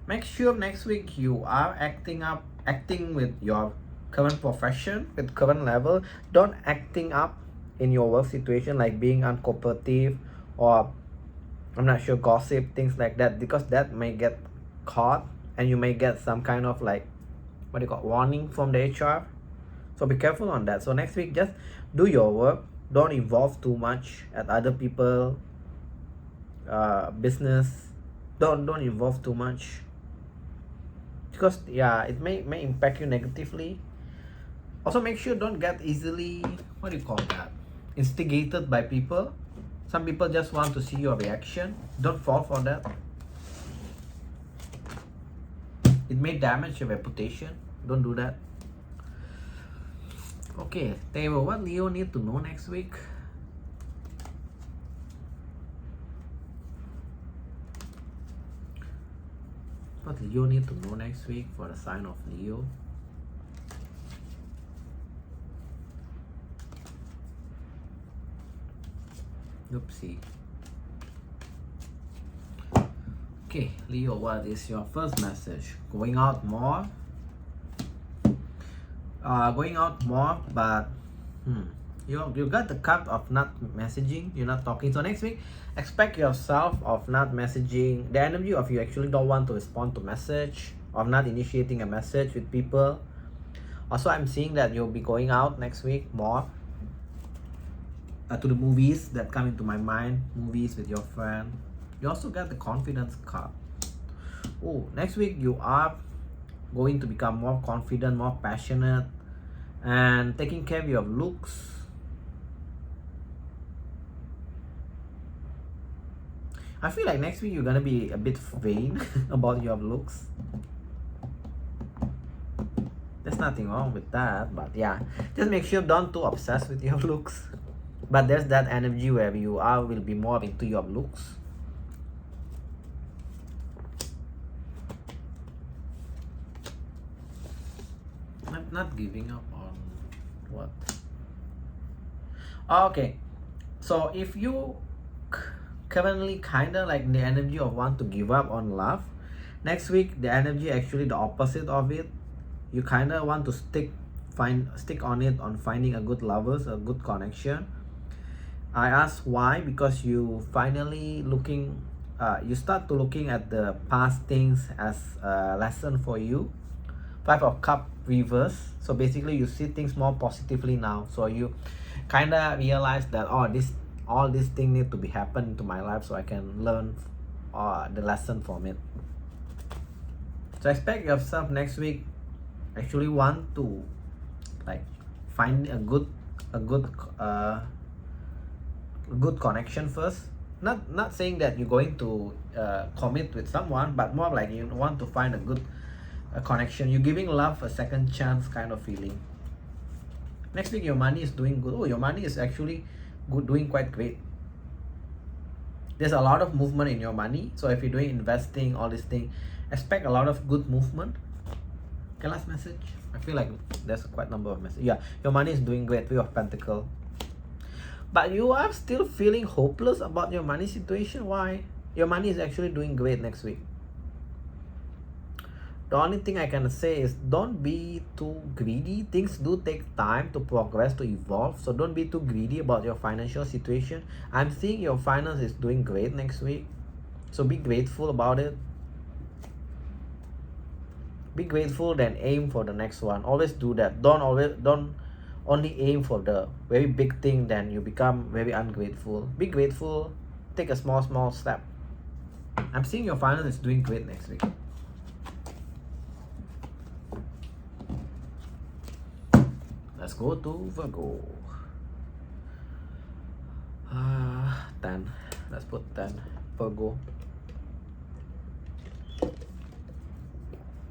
make sure next week you are acting with your current profession, with current level. Don't acting up in your work situation like being uncooperative or I'm not sure, gossip, things like that, because that may get caught and you may get some kind of like warning from the HR. So be careful on that. So next week just do your work. Don't involve too much at other people business. Don't involve too much, because yeah, it may impact you negatively. Also make sure don't get easily instigated by people. Some people just want to see your reaction. Don't fall for that. It may damage your reputation. Don't do that. Okay, Taylor, what Leo need to know next week? What Leo need to know next week for the sign of Leo? Oopsie. Okay, Leo, what is your first message? Going out more, but you got the cup of not messaging. You're not talking. So next week, expect yourself of not messaging. The energy of you actually don't want to respond to message, of not initiating a message with people. Also, I'm seeing that you'll be going out next week more. To the movies that come into my mind, movies with your friend. You also got the confidence card. Oh, next week you are going to become more confident, more passionate, and taking care of your looks. I feel like next week you're gonna be a bit vain about your looks. There's nothing wrong with that, but yeah, just make sure don't too obsessed with your looks. But there's that energy where you will be more into your looks. I'm not giving up on what? Okay, so if you currently kinda like the energy of want to give up on love, next week the energy actually the opposite of it. You kinda want to stick on it, on finding a good lovers, a good connection. I asked why, because you finally you start to looking at the past things as a lesson for you. 5 of Cup reverse. So basically you see things more positively now. So you kind of realize that all these things need to be happen to my life so I can learn the lesson from it. So expect yourself next week actually want to like find a good connection first. Not saying that you're going to commit with someone, but more like you want to find a good connection. You're giving love a second chance kind of feeling. Next week your money is doing good. Oh, your money is actually doing quite great. There's a lot of movement in your money. So if you're doing investing, all these things, expect a lot of good movement. Okay, last message. I feel like there's quite a number of messages. Yeah, your money is doing great. 3 of Pentacles. But you are still feeling hopeless about your money situation. Why? Your money is actually doing great next week. The only thing I can say is don't be too greedy. Things do take time to progress, to evolve. So don't be too greedy about your financial situation. I'm seeing your finance is doing great next week. So be grateful about it. Be grateful, then aim for the next one. Always do that. Don't only aim for the very big thing, then you become very ungrateful. Be grateful, take a small step. I'm seeing your finance is doing great next week. Let's go to Virgo. 10. Let's put 10. Virgo.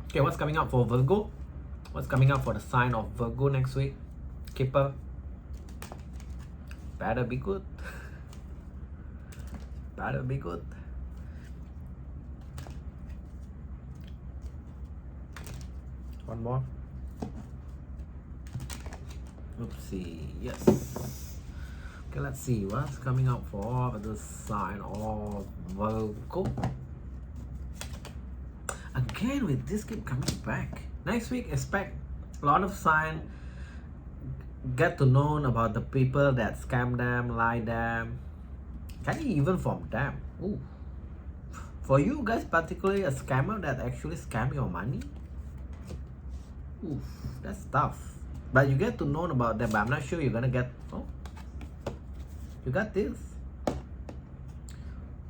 Okay, what's coming up for Virgo? What's coming up for the sign of Virgo next week? Keeper. Better be good. Better be good. One more. Oopsie. Yes. Okay, let's see what's coming up for the sign of Virgo. Again, with this keep coming back. Next week, expect a lot of sign. Get to know about the people that scam them, lie them, can even from them. Ooh. For you guys, particularly a scammer that actually scam your money. Ooh, that's tough. But you get to know about them. But I'm not sure you're gonna get. Oh, you got this.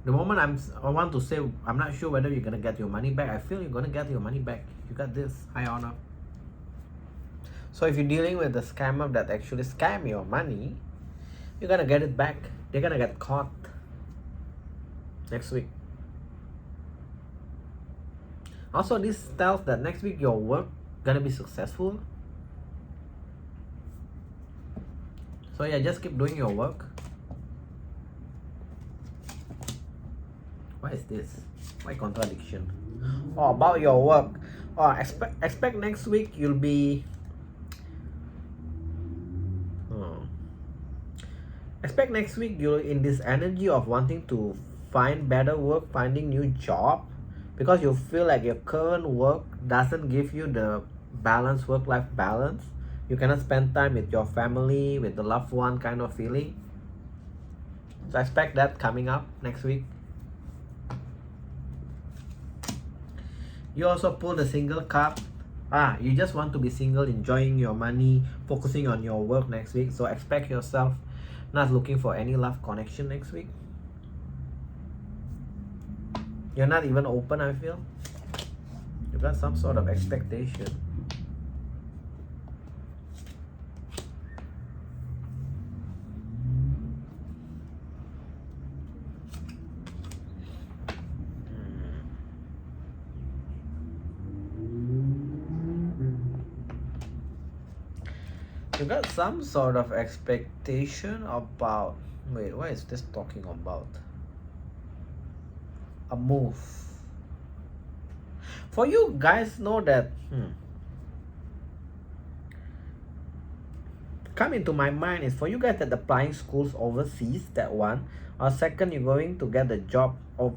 The moment I want to say I'm not sure whether you're gonna get your money back. I feel you're gonna get your money back. You got this. High honor. So if you're dealing with a scammer that actually scam your money, you're gonna get it back. They're gonna get caught next week. Also, this tells that next week your work gonna be successful. So yeah, just keep doing your work. What is this? Why contradiction? Oh, about your work. Oh, expect next week you'll be. Expect next week you're in this energy of wanting to find better work, finding new job, because you feel like your current work doesn't give you the balance, work-life balance. You cannot spend time with your family, with the loved one kind of feeling. So expect that coming up next week. You also pull the single card. You just want to be single, enjoying your money, focusing on your work next week. So expect yourself not looking for any love connection next week. You're not even open, I feel. You got some sort of expectation. You got some sort of expectation about. Wait, what is this talking about? A move. For you guys, know that. Come into my mind is for you guys that applying schools overseas, that one. Or second, you're going to get a job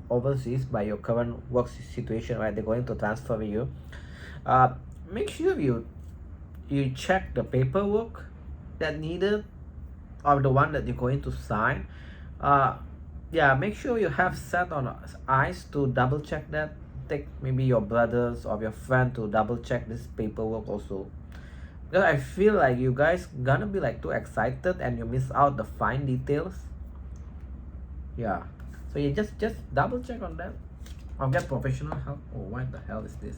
overseas by your current work situation, right? They're going to transfer you. Make sure you check the paperwork that needed, or the one that you're going to sign. Yeah, make sure you have set on eyes to double check that. Take maybe your brothers or your friend to double check this paperwork also, because I feel like you guys gonna be like too excited and you miss out the fine details. Yeah, so you just double check on that or get professional help. Oh, what the hell is this?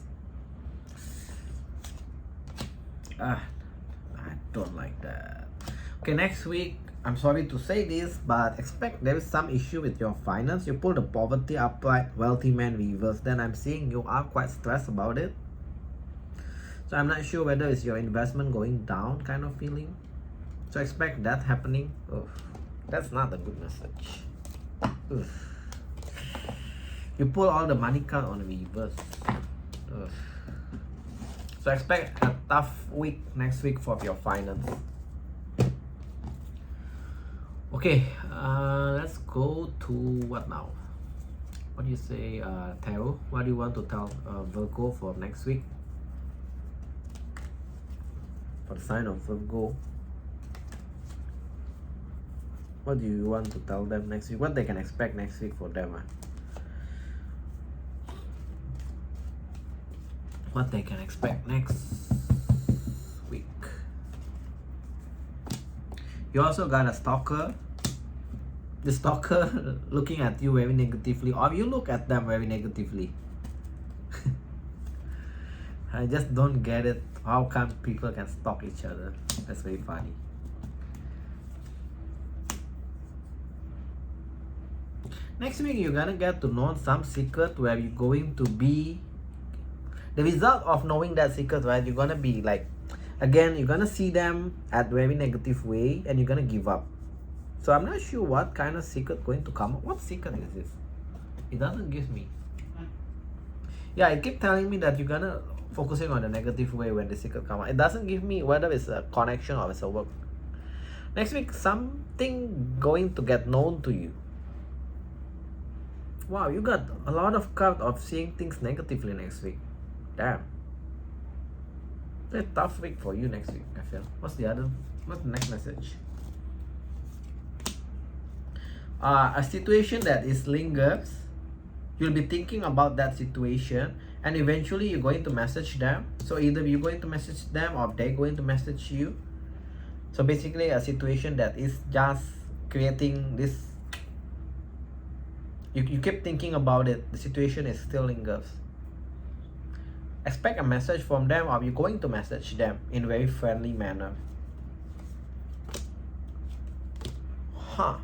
I don't like that. Okay, next week, I'm sorry to say this, but expect there is some issue with your finance. You pull the poverty upright, wealthy man reverse, then I'm seeing you are quite stressed about it. So I'm not sure whether it's your investment going down kind of feeling. So expect that happening. Oh, that's not a good message. Ugh. You pull all the money card on reverse. Ugh. So expect a tough week next week for your finance. Okay, let's go to what now? What do you say, Tarot? What do you want to tell Virgo for next week? For the sign of Virgo. What do you want to tell them next week? What they can expect next week for them? What they can expect next week. You also got a stalker. The stalker looking at you very negatively, or you look at them very negatively. I just don't get it. How come people can stalk each other? That's very funny. Next week, you're gonna get to know some secret where you're going to be. The result of knowing that secret, right? You're gonna be like, again, you're gonna see them at very negative way, and you're gonna give up. So I'm not sure what kind of secret going to come up. What secret is this? It doesn't give me. Yeah, it keep telling me that you're gonna focusing on the negative way when the secret come out. It doesn't give me whether it's a connection or it's a work. Next week, something going to get known to you. Wow, you got a lot of cards of seeing things negatively next week. Damn. It's a tough week for you next week, I feel. What's the next message? A situation that is lingers. You'll be thinking about that situation, and eventually you're going to message them. So either you're going to message them or they're going to message you. So basically a situation that is just creating this. You keep thinking about it. The situation is still lingers. Expect a message from them, or you're going to message them in a very friendly manner. Huh.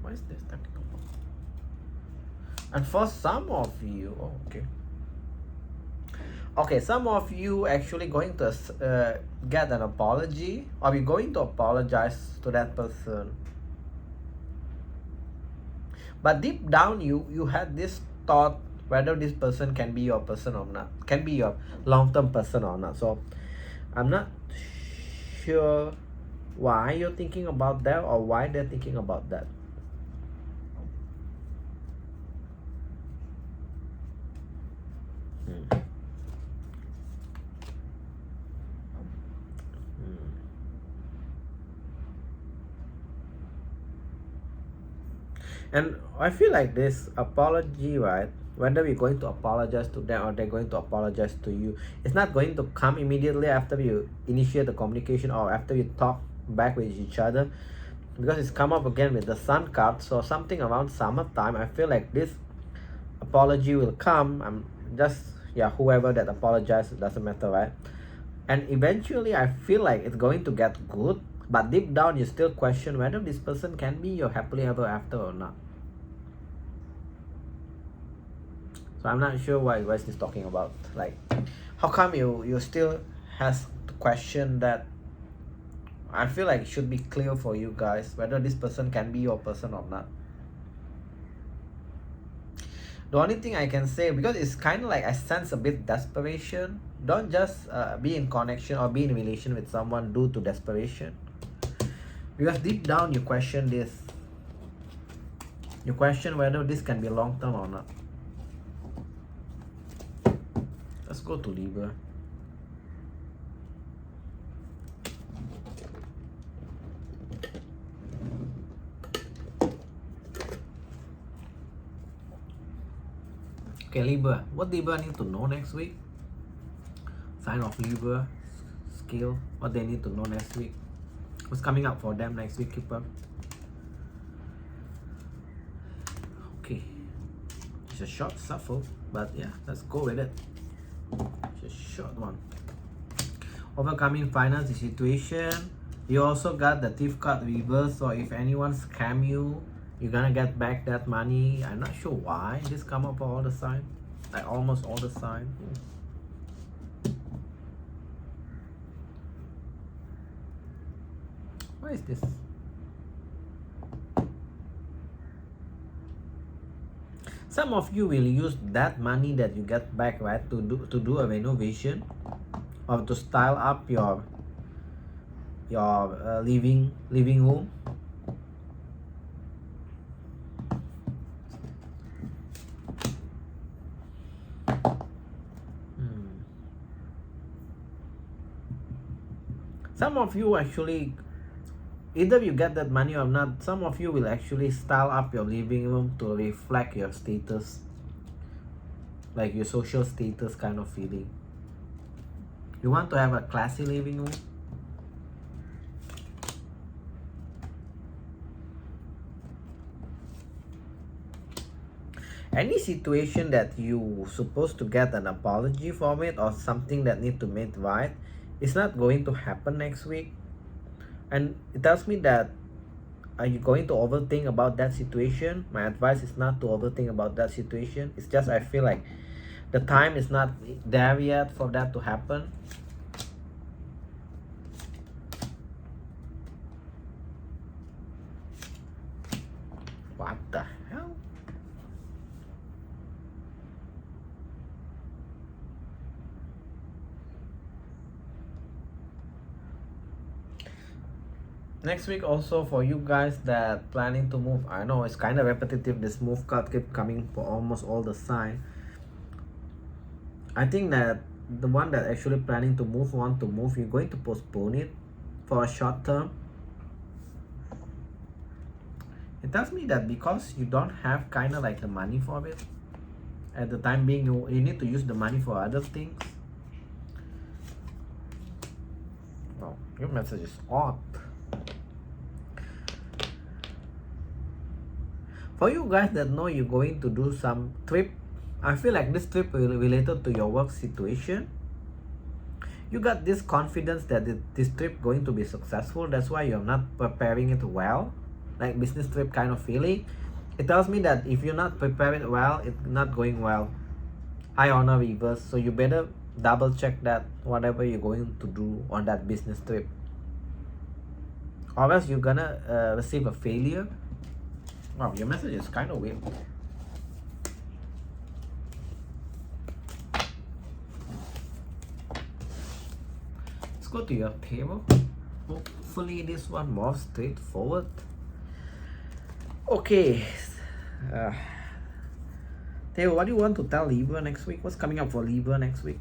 What is this? And for some of you, oh, okay, some of you actually going to get an apology, or you're going to apologize to that person. But deep down, you had this thought whether this person can be your person or not, can be your long-term person or not. So I'm not sure why you're thinking about that or why they're thinking about that. And I feel like this apology, right? Whether we're going to apologize to them or they're going to apologize to you, it's not going to come immediately after you initiate the communication or after you talk back with each other, because it's come up again with the Sun card. So something around summertime, I feel like this apology will come. I'm just, yeah, whoever that apologizes, doesn't matter, right? And eventually I feel like it's going to get good, but deep down you still question whether this person can be your happily ever after or not. So I'm not sure what is this talking about. Like, how come you still has to question that? I feel like it should be clear for you guys whether this person can be your person or not. The only thing I can say, because it's kind of like I sense a bit desperation. Don't just be in connection or be in relation with someone due to desperation. Because deep down you question this. You question whether this can be long term or not. Let's go to Libra. Okay, Libra. What Libra need to know next week? Sign of Libra. Skill. What they need to know next week. What's coming up for them next week, Keeper? Okay. It's a short shuffle, but yeah, let's go with it. It's a short one. Overcoming finance situation. You also got the Thief card reverse, so if anyone scam you, you're gonna get back that money. I'm not sure why this come up for all the time, like almost all the time. What is this? Some of you will use that money that you get back, right, to do a renovation or to style up your living room. Some of you actually, either you get that money or not, some of you will actually style up your living room to reflect your status, like your social status kind of feeling. You want to have a classy living room. Any situation that you supposed to get an apology from it, or something that need to make right, it's not going to happen next week. And it tells me that, are you going to overthink about that situation? My advice is not to overthink about that situation. It's just I feel like the time is not there yet for that to happen. What the hell? Next week also for you guys that planning to move. I know it's kind of repetitive. This move card keep coming for almost all the sign. I think that the one that actually planning to move, want to move, you're going to postpone it for a short term. It tells me that because you don't have kind of like the money for it at the time being, you need to use the money for other things. Oh, your message is odd. For you guys that know you're going to do some trip, I feel like this trip will related to your work situation. You got this confidence that this trip going to be successful. That's why you're not preparing it well, like business trip kind of feeling. It tells me that if you're not preparing it well, it's not going well. High honor reverse, so you better double check that whatever you're going to do on that business trip, or else you're gonna receive a failure. Wow, your message is kind of weird. Let's go to your table. Hopefully this one more straightforward. Okay. Theo, what do you want to tell Libra next week? What's coming up for Libra next week?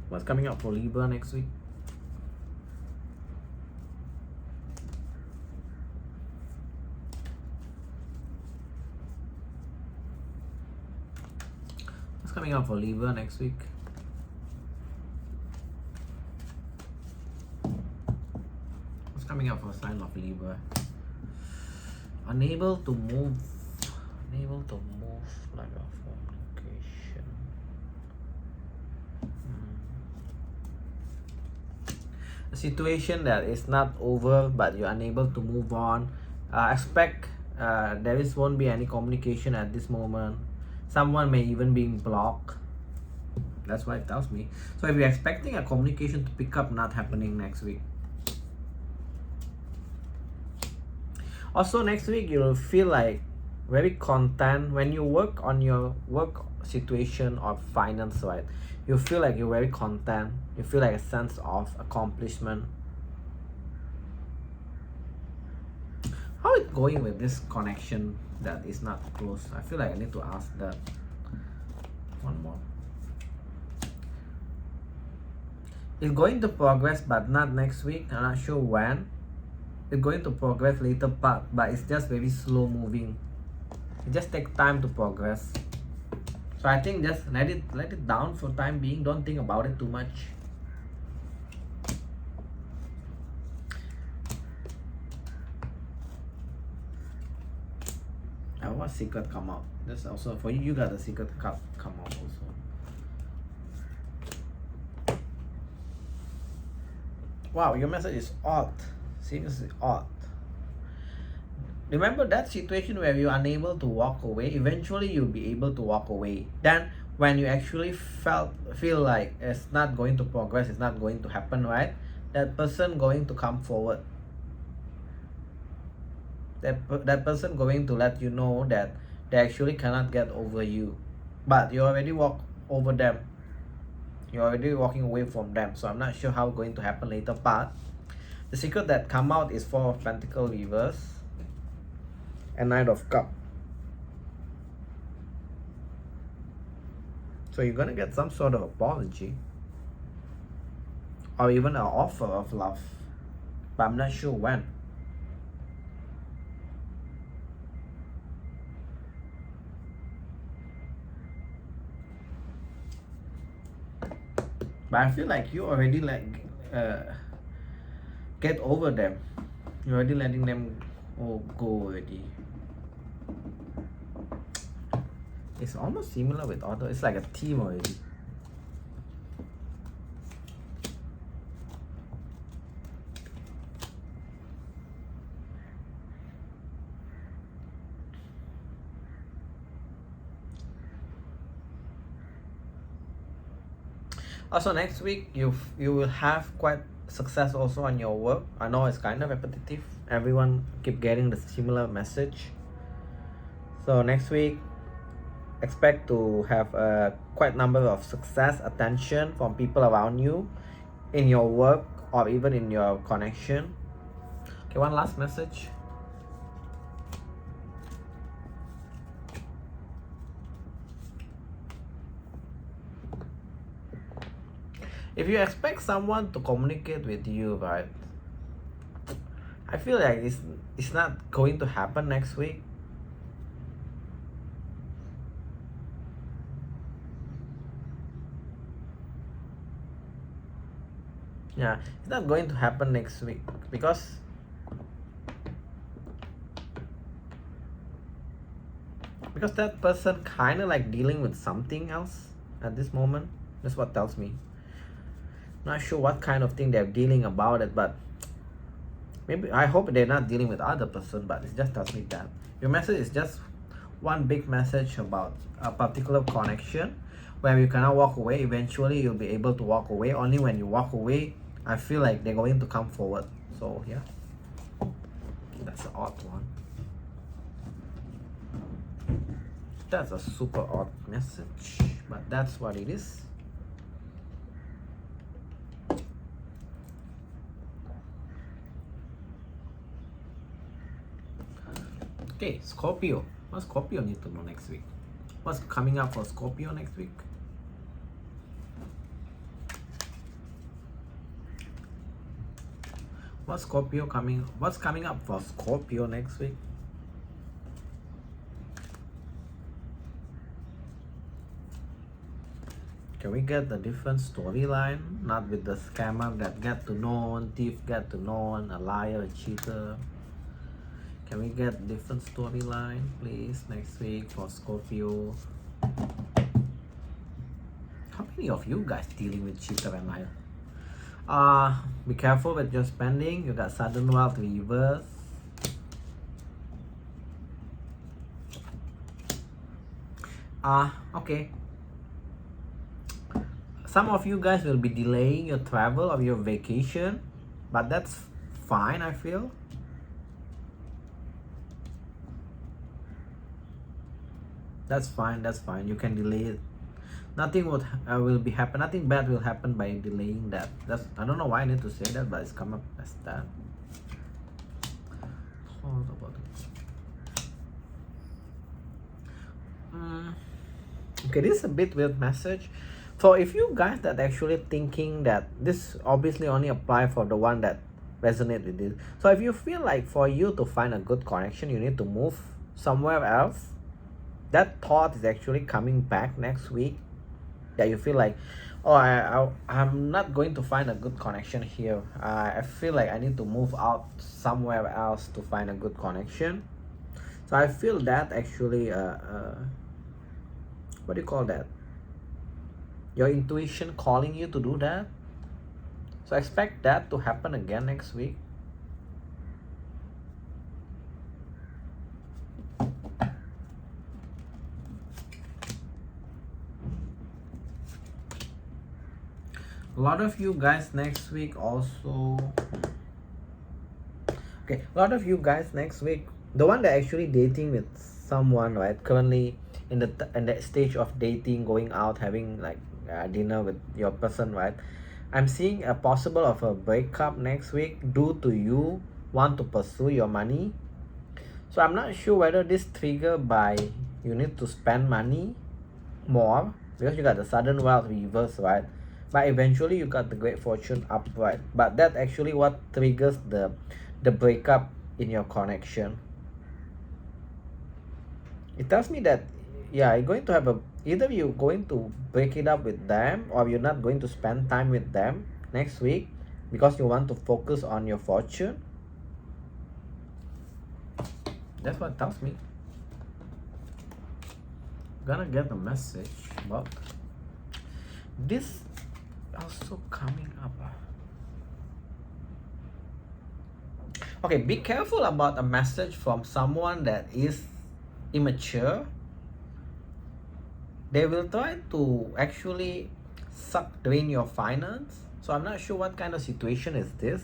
What's coming up for Libra next week? What's coming up for Libra next week? What's coming up for sign of Libra? Unable to move like a fornication. A situation that is not over, but you're unable to move on. Expect won't be any communication at this moment. Someone may even be blocked. That's what it tells me. So if you're expecting a communication to pick up, not happening next week. Also next week you'll feel like very content when you work on your work situation or finance, right? You feel like you're very content. You feel like a sense of accomplishment. How it going with this connection that is not close? I feel like I need to ask that. One more. It's going to progress, but not next week. I'm not sure when. It's going to progress later part, but it's just very slow moving. It just takes time to progress. So I think just let it down for time being. Don't think about it too much. What secret come out? That's also for you. You got a secret card come out also. Wow, your message is odd. Seriously odd. Remember that situation where you're unable to walk away? Eventually you'll be able to walk away. Then when you actually feel like it's not going to progress, it's not going to happen, right? That person going to come forward. That person going to let you know that they actually cannot get over you, but you already walk over them. You're already walking away from them. So I'm not sure how going to happen later part. The secret that come out is Four of Pentacles reverse and Knight of Cup. So you're gonna get some sort of apology or even an offer of love, but I'm not sure when. but I feel like you already like get over them. You're already letting them go already. It's almost similar with other. It's like a team already. Also next week you will have quite success also on your work. I know it's kind of repetitive. Everyone keep getting the similar message. So next week expect to have a quite number of success, attention from people around you in your work or even in your connection. Okay, one last message. If you expect someone to communicate with you, right, I feel like it's not going to happen next week. Yeah, it's not going to happen next week because that person kind of like dealing with something else at this moment. That's what tells me. Not sure what kind of thing they're dealing about it, but maybe I hope they're not dealing with other person, but it just tells me that your message is just one big message about a particular connection where you cannot walk away. Eventually you'll be able to walk away. Only when you walk away, I feel like they're going to come forward. So yeah, that's an odd one. That's a super odd message, but that's what it is. Okay, Scorpio. What Scorpio need to know next week? What's coming up for Scorpio next week? What's coming up for Scorpio next week? Can we get the different storyline? Not with the scammer that get to know, thief get to know, a liar, a cheater. Can we get different storyline, please, next week for Scorpio? How many of you guys dealing with cheater and liar? Be careful with your spending. You got sudden wealth reverse. Okay. Some of you guys will be delaying your travel or your vacation, but that's fine, I feel. That's fine. You can delay it. Nothing will be happen. Nothing bad will happen by delaying that. I don't know why I need to say that, but it's come up as that. Hold about it. Okay, this is a bit weird message. So if you guys that actually thinking that this obviously only apply for the one that resonate with this. So if you feel like for you to find a good connection, you need to move somewhere else. That thought is actually coming back next week. That you feel like, oh, I'm not going to find a good connection here. I feel like I need to move out somewhere else to find a good connection. So I feel that actually, what do you call that? Your intuition calling you to do that. So expect that to happen again next week. A lot of you guys next week also. Okay, a lot of you guys next week, the one that actually dating with someone, right? Currently in the stage of dating, going out, having like dinner with your person, right? I'm seeing a possible of a breakup next week due to you want to pursue your money. So I'm not sure whether this triggered by you need to spend money more because you got the sudden wealth reverse, right? But eventually you got the great fortune upright. But that actually what triggers the breakup in your connection. It tells me that, yeah, you're going to have either you're going to break it up with them or you're not going to spend time with them next week because you want to focus on your fortune. That's what it tells me. Gonna get a message about this also coming up. Okay, be careful about a message from someone that is immature. They will try to actually drain your finance. So I'm not sure what kind of situation is this.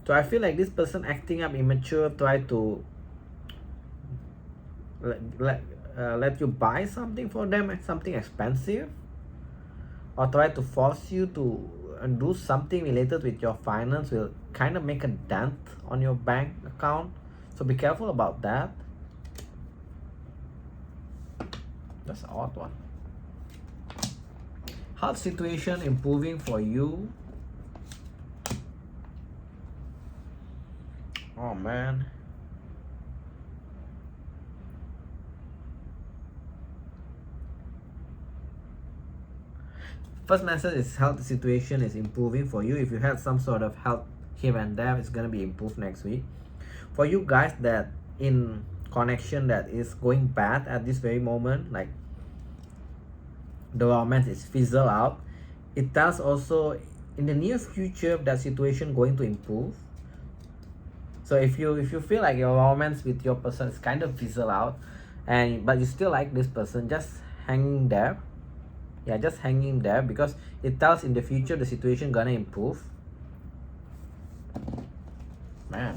So I feel like this person acting up immature, try to let you buy something for them, something expensive, or try to force you to do something related with your finance, will kind of make a dent on your bank account. So be careful about that. That's an odd one. Health situation improving for you. Oh man. First message is health situation is improving for you. If you had some sort of health here and there, it's gonna be improved next week. For you guys that in connection that is going bad at this very moment, like the romance is fizzle out, it tells also in the near future that situation going to improve. So if you feel like your romance with your person is kind of fizzle out, but you still like this person, just hanging there. Yeah, just hanging there because it tells in the future the situation gonna improve. Man,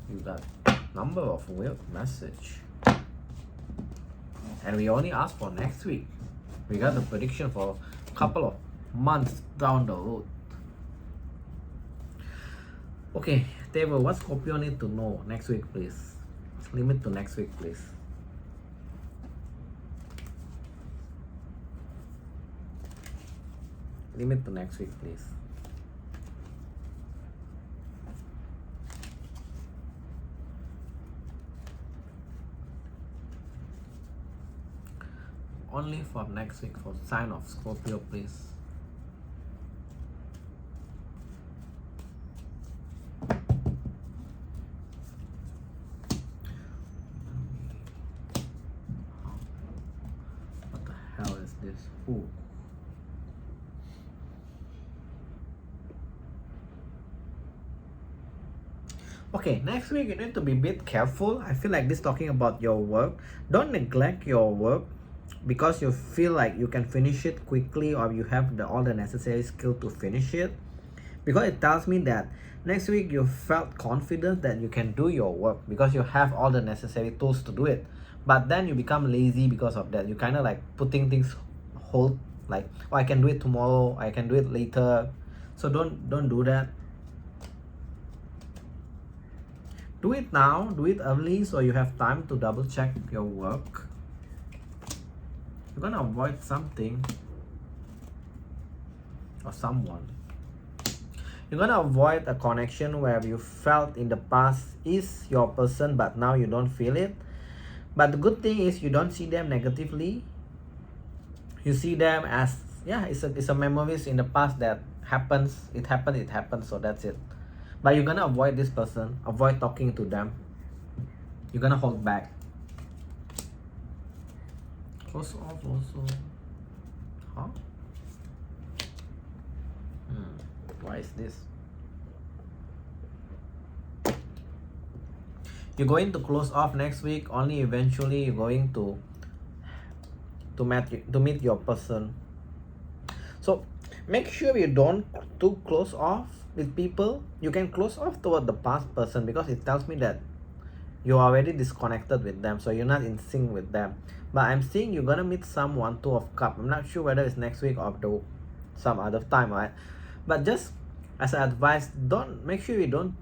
you got number of weird message, and we only asked for next week. We got the prediction for a couple of months down the road. Okay, table, what Scorpio need to know next week, please? Limit to next week, please. Limit to next week, please. Only for next week for sign of Scorpio, please. What the hell is this? Ooh. Okay, next week you need to be a bit careful. I feel like this talking about your work. Don't neglect your work because you feel like you can finish it quickly or you have all the necessary skill to finish it. Because it tells me that next week you felt confident that you can do your work because you have all the necessary tools to do it. But then you become lazy because of that. You kind of like putting things hold, like, oh, I can do it tomorrow, I can do it later. So don't do that. Do it now, do it early so you have time to double check your work. You're gonna avoid something or someone. You're gonna avoid a connection where you felt in the past is your person but now you don't feel it. But the good thing is you don't see them negatively. You see them as, yeah, it's a memories in the past that happens. It happened, so that's it. But you're gonna avoid this person, avoid talking to them. You're gonna hold back. Close off also. Huh? Why is this? You're going to close off next week. Only eventually you're going to meet your person. So make sure you don't too close off with people. You can close off toward the past person because it tells me that you're already disconnected with them, so you're not in sync with them. But I'm seeing you're gonna meet someone, 2 of Cups. I'm not sure whether it's next week or some other time, right? But just as an advice, make sure you don't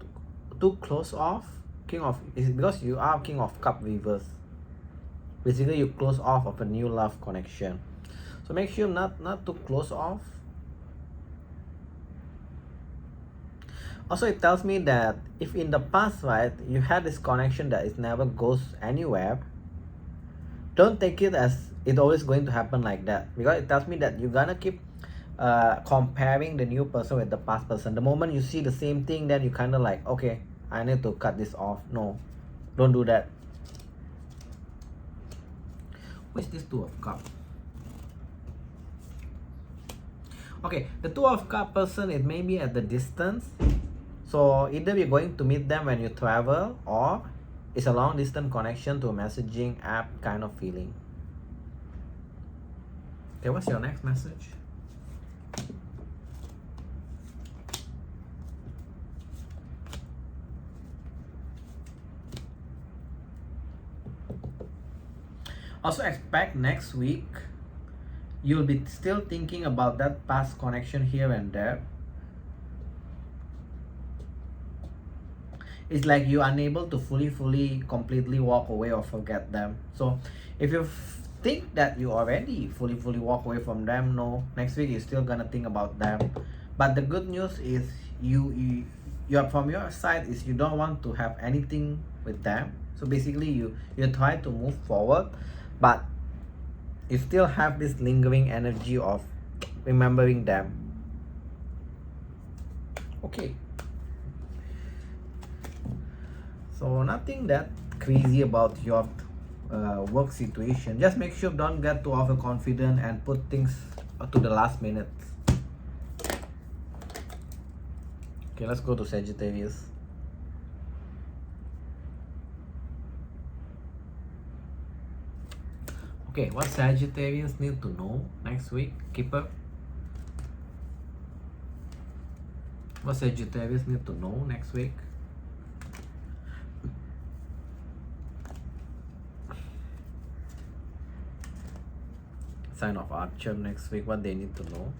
too close off. Because you are King of Cup reverse. Basically, you close off of a new love connection. So make sure not to close off. Also, it tells me that if in the past, right, you had this connection that it never goes anywhere, don't take it as it's always going to happen like that, because it tells me that you're gonna keep comparing the new person with the past person. The moment you see the same thing, then you kind of like, okay, I need to cut this off. No, don't do that. What's this Two of Cups? Okay, the Two of Cups person, it may be at the distance. So either you're going to meet them when you travel, or it's a long distance connection to a messaging app kind of feeling. Okay, what's your next message? Also expect next week you'll be still thinking about that past connection here and there. It's like you're unable to fully completely walk away or forget them. So if you think that you already fully walk away from them, no, next week you're still gonna think about them. But the good news is you from your side is you don't want to have anything with them. So basically you try to move forward, but you still have this lingering energy of remembering them. Okay, so nothing that crazy about your work situation. Just make sure don't get too overconfident and put things to the last minute. Okay, let's go to Sagittarius. Okay, what Sagittarius need to know next week? Keeper. What Sagittarius need to know next week? Sign of Archer next week, what they need to know.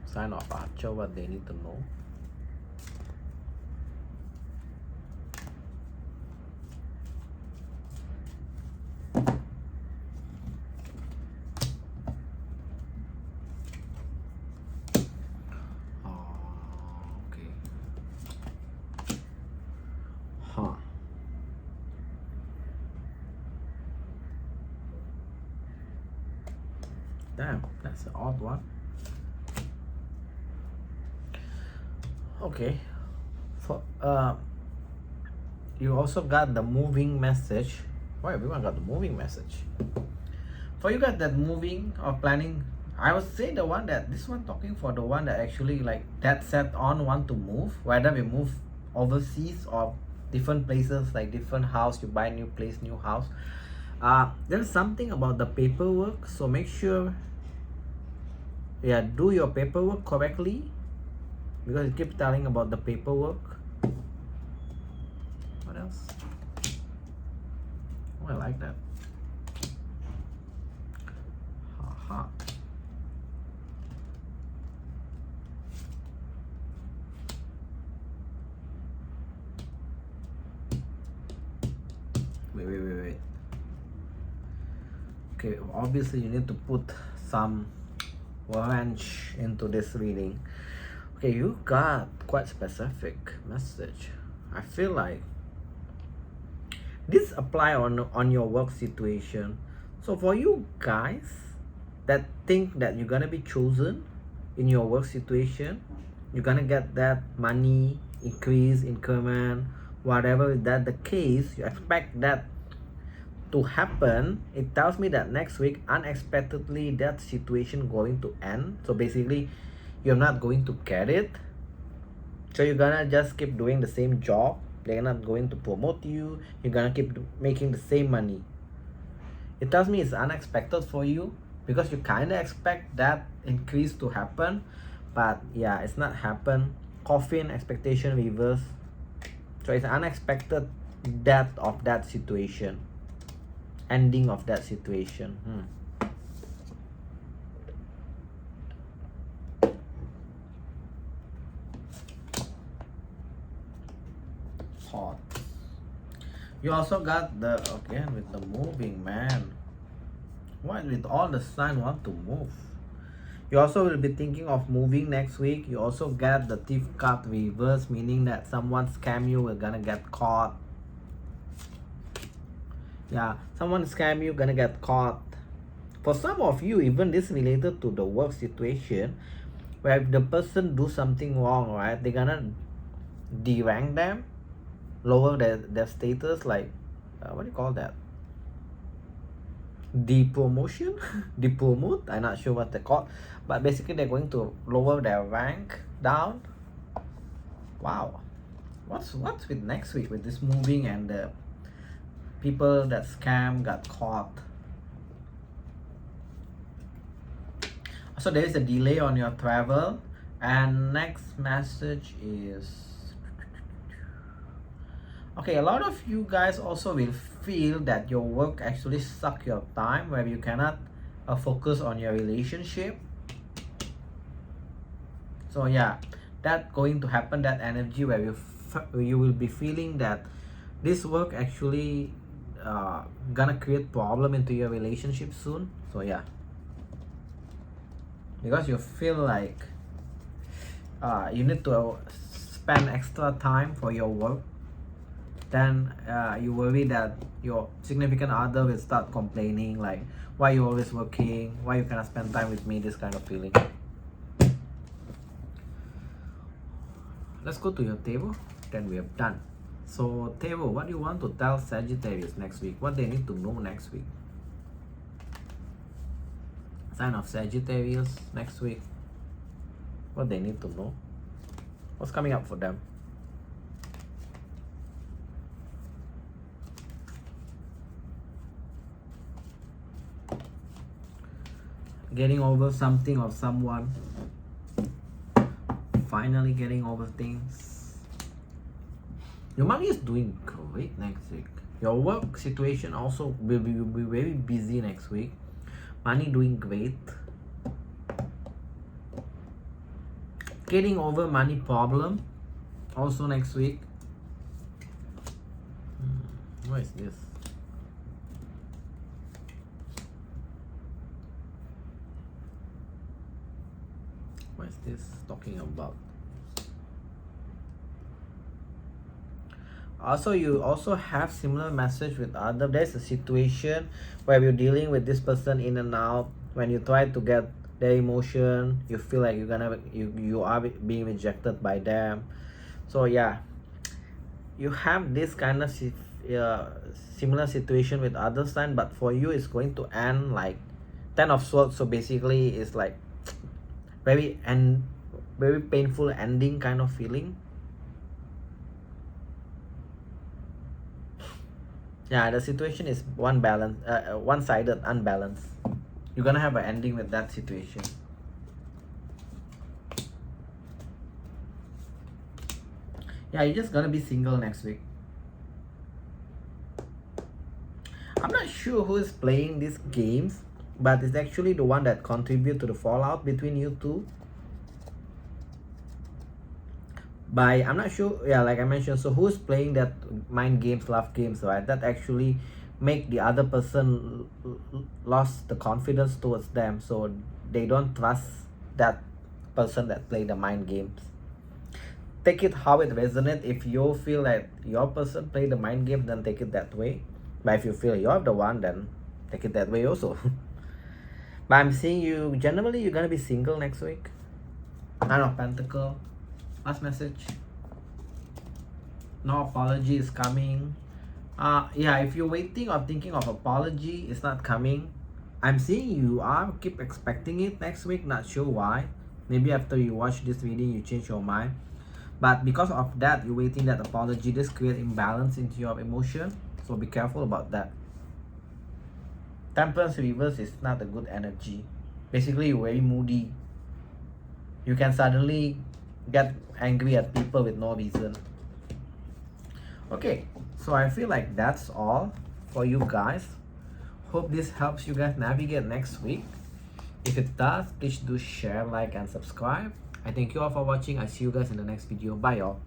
Sign of Archer, what they need to know. Okay. Huh. Damn, that's an odd one. Okay, for you also got the moving message. Why everyone got the moving message? For you guys that moving or planning, I would say the one that this one talking for the one that actually like that set on want to move, whether we move overseas or different places, like different house, you buy new place, new house. There's something about the paperwork, so make sure, yeah, do your paperwork correctly, because it keeps telling about the paperwork. What else? Oh, I like that. Haha. Wait. Okay, obviously you need to put some wrench into this reading. Okay, you got quite specific message. I feel like this apply on your work situation. So for you guys that think that you're gonna be chosen in your work situation, you're gonna get that money increase, increment, whatever that the case, you expect that to happen. It tells me that next week unexpectedly that situation going to end. So basically you're not going to get it, so you're gonna just keep doing the same job. They're not going to promote you, you're gonna keep making the same money. It tells me it's unexpected for you because you kind of expect that increase to happen, but yeah, it's not happen. Coffin, expectation reverse. So it's unexpected death of that situation, ending of that situation. Hot. You also got the, again with the moving, man. Why with all the sign want to move? You also will be thinking of moving next week. You also get the thief card reverse, meaning that someone scam you, will gonna get caught. Yeah, someone scam you, gonna get caught. For some of you, even this related to the work situation, where if the person do something wrong, right, they're gonna derank them, lower their status, like what do you call that, depromotion, depromote, I'm not sure what they call, but basically they're going to lower their rank down. Wow, what's with next week with this moving and the people that scam got caught? So there is a delay on your travel. And next message is, okay, a lot of you guys also will feel that your work actually suck your time, where you cannot focus on your relationship. So yeah, that going to happen, that energy where you will be feeling that this work actually gonna create problem into your relationship soon. So yeah, because you feel like you need to spend extra time for your work, then you worry that your significant other will start complaining, like, why you always working, why you cannot spend time with me, this kind of feeling. Let's go to your table, then we have done. So table, what do you want to tell Sagittarius next week? What they need to know next week? Sign of Sagittarius next week, what they need to know, what's coming up for them. Getting over something or someone, finally getting over things. Your money is doing great next week. Your work situation also will be very busy next week. Money doing great. Getting over money problem also next week. What is this? What is this talking about? Also, you also have similar message with other. There's a situation where you're dealing with this person in and out. When you try to get their emotion, you feel like you are being rejected by them. So yeah, you have this kind of similar situation with other sign, but for you it's going to end like 10 of swords. So basically it's like very painful ending kind of feeling. Yeah, the situation is one-sided, unbalanced. You're gonna have an ending with that situation. Yeah, you're just gonna be single next week. I'm not sure who is playing these games, but it's actually the one that contribute to the fallout between you two. I'm not sure, yeah, like I mentioned, so who's playing that mind games, love games, right? That actually make the other person lost the confidence towards them, so they don't trust that person that play the mind games. Take it how it resonates. If you feel like your person play the mind game, then take it that way. But if you feel you're the one, then take it that way also. But I'm seeing you, generally you're gonna be single next week. Nine of Pentacle. Last message. No apology is coming. Yeah, if you're waiting or thinking of apology, it's not coming. I'm seeing you are keep expecting it next week, not sure why. Maybe after you watch this video you change your mind, but because of that you're waiting that apology. This create imbalance into your emotion, so be careful about that. Temperance reverse is not a good energy. Basically you're very moody. You can suddenly get angry at people with no reason. Okay, so I feel like that's all for you guys. Hope this helps you guys navigate next week. If it does, please do share, like, and subscribe. I thank you all for watching. I see you guys in the next video. Bye y'all.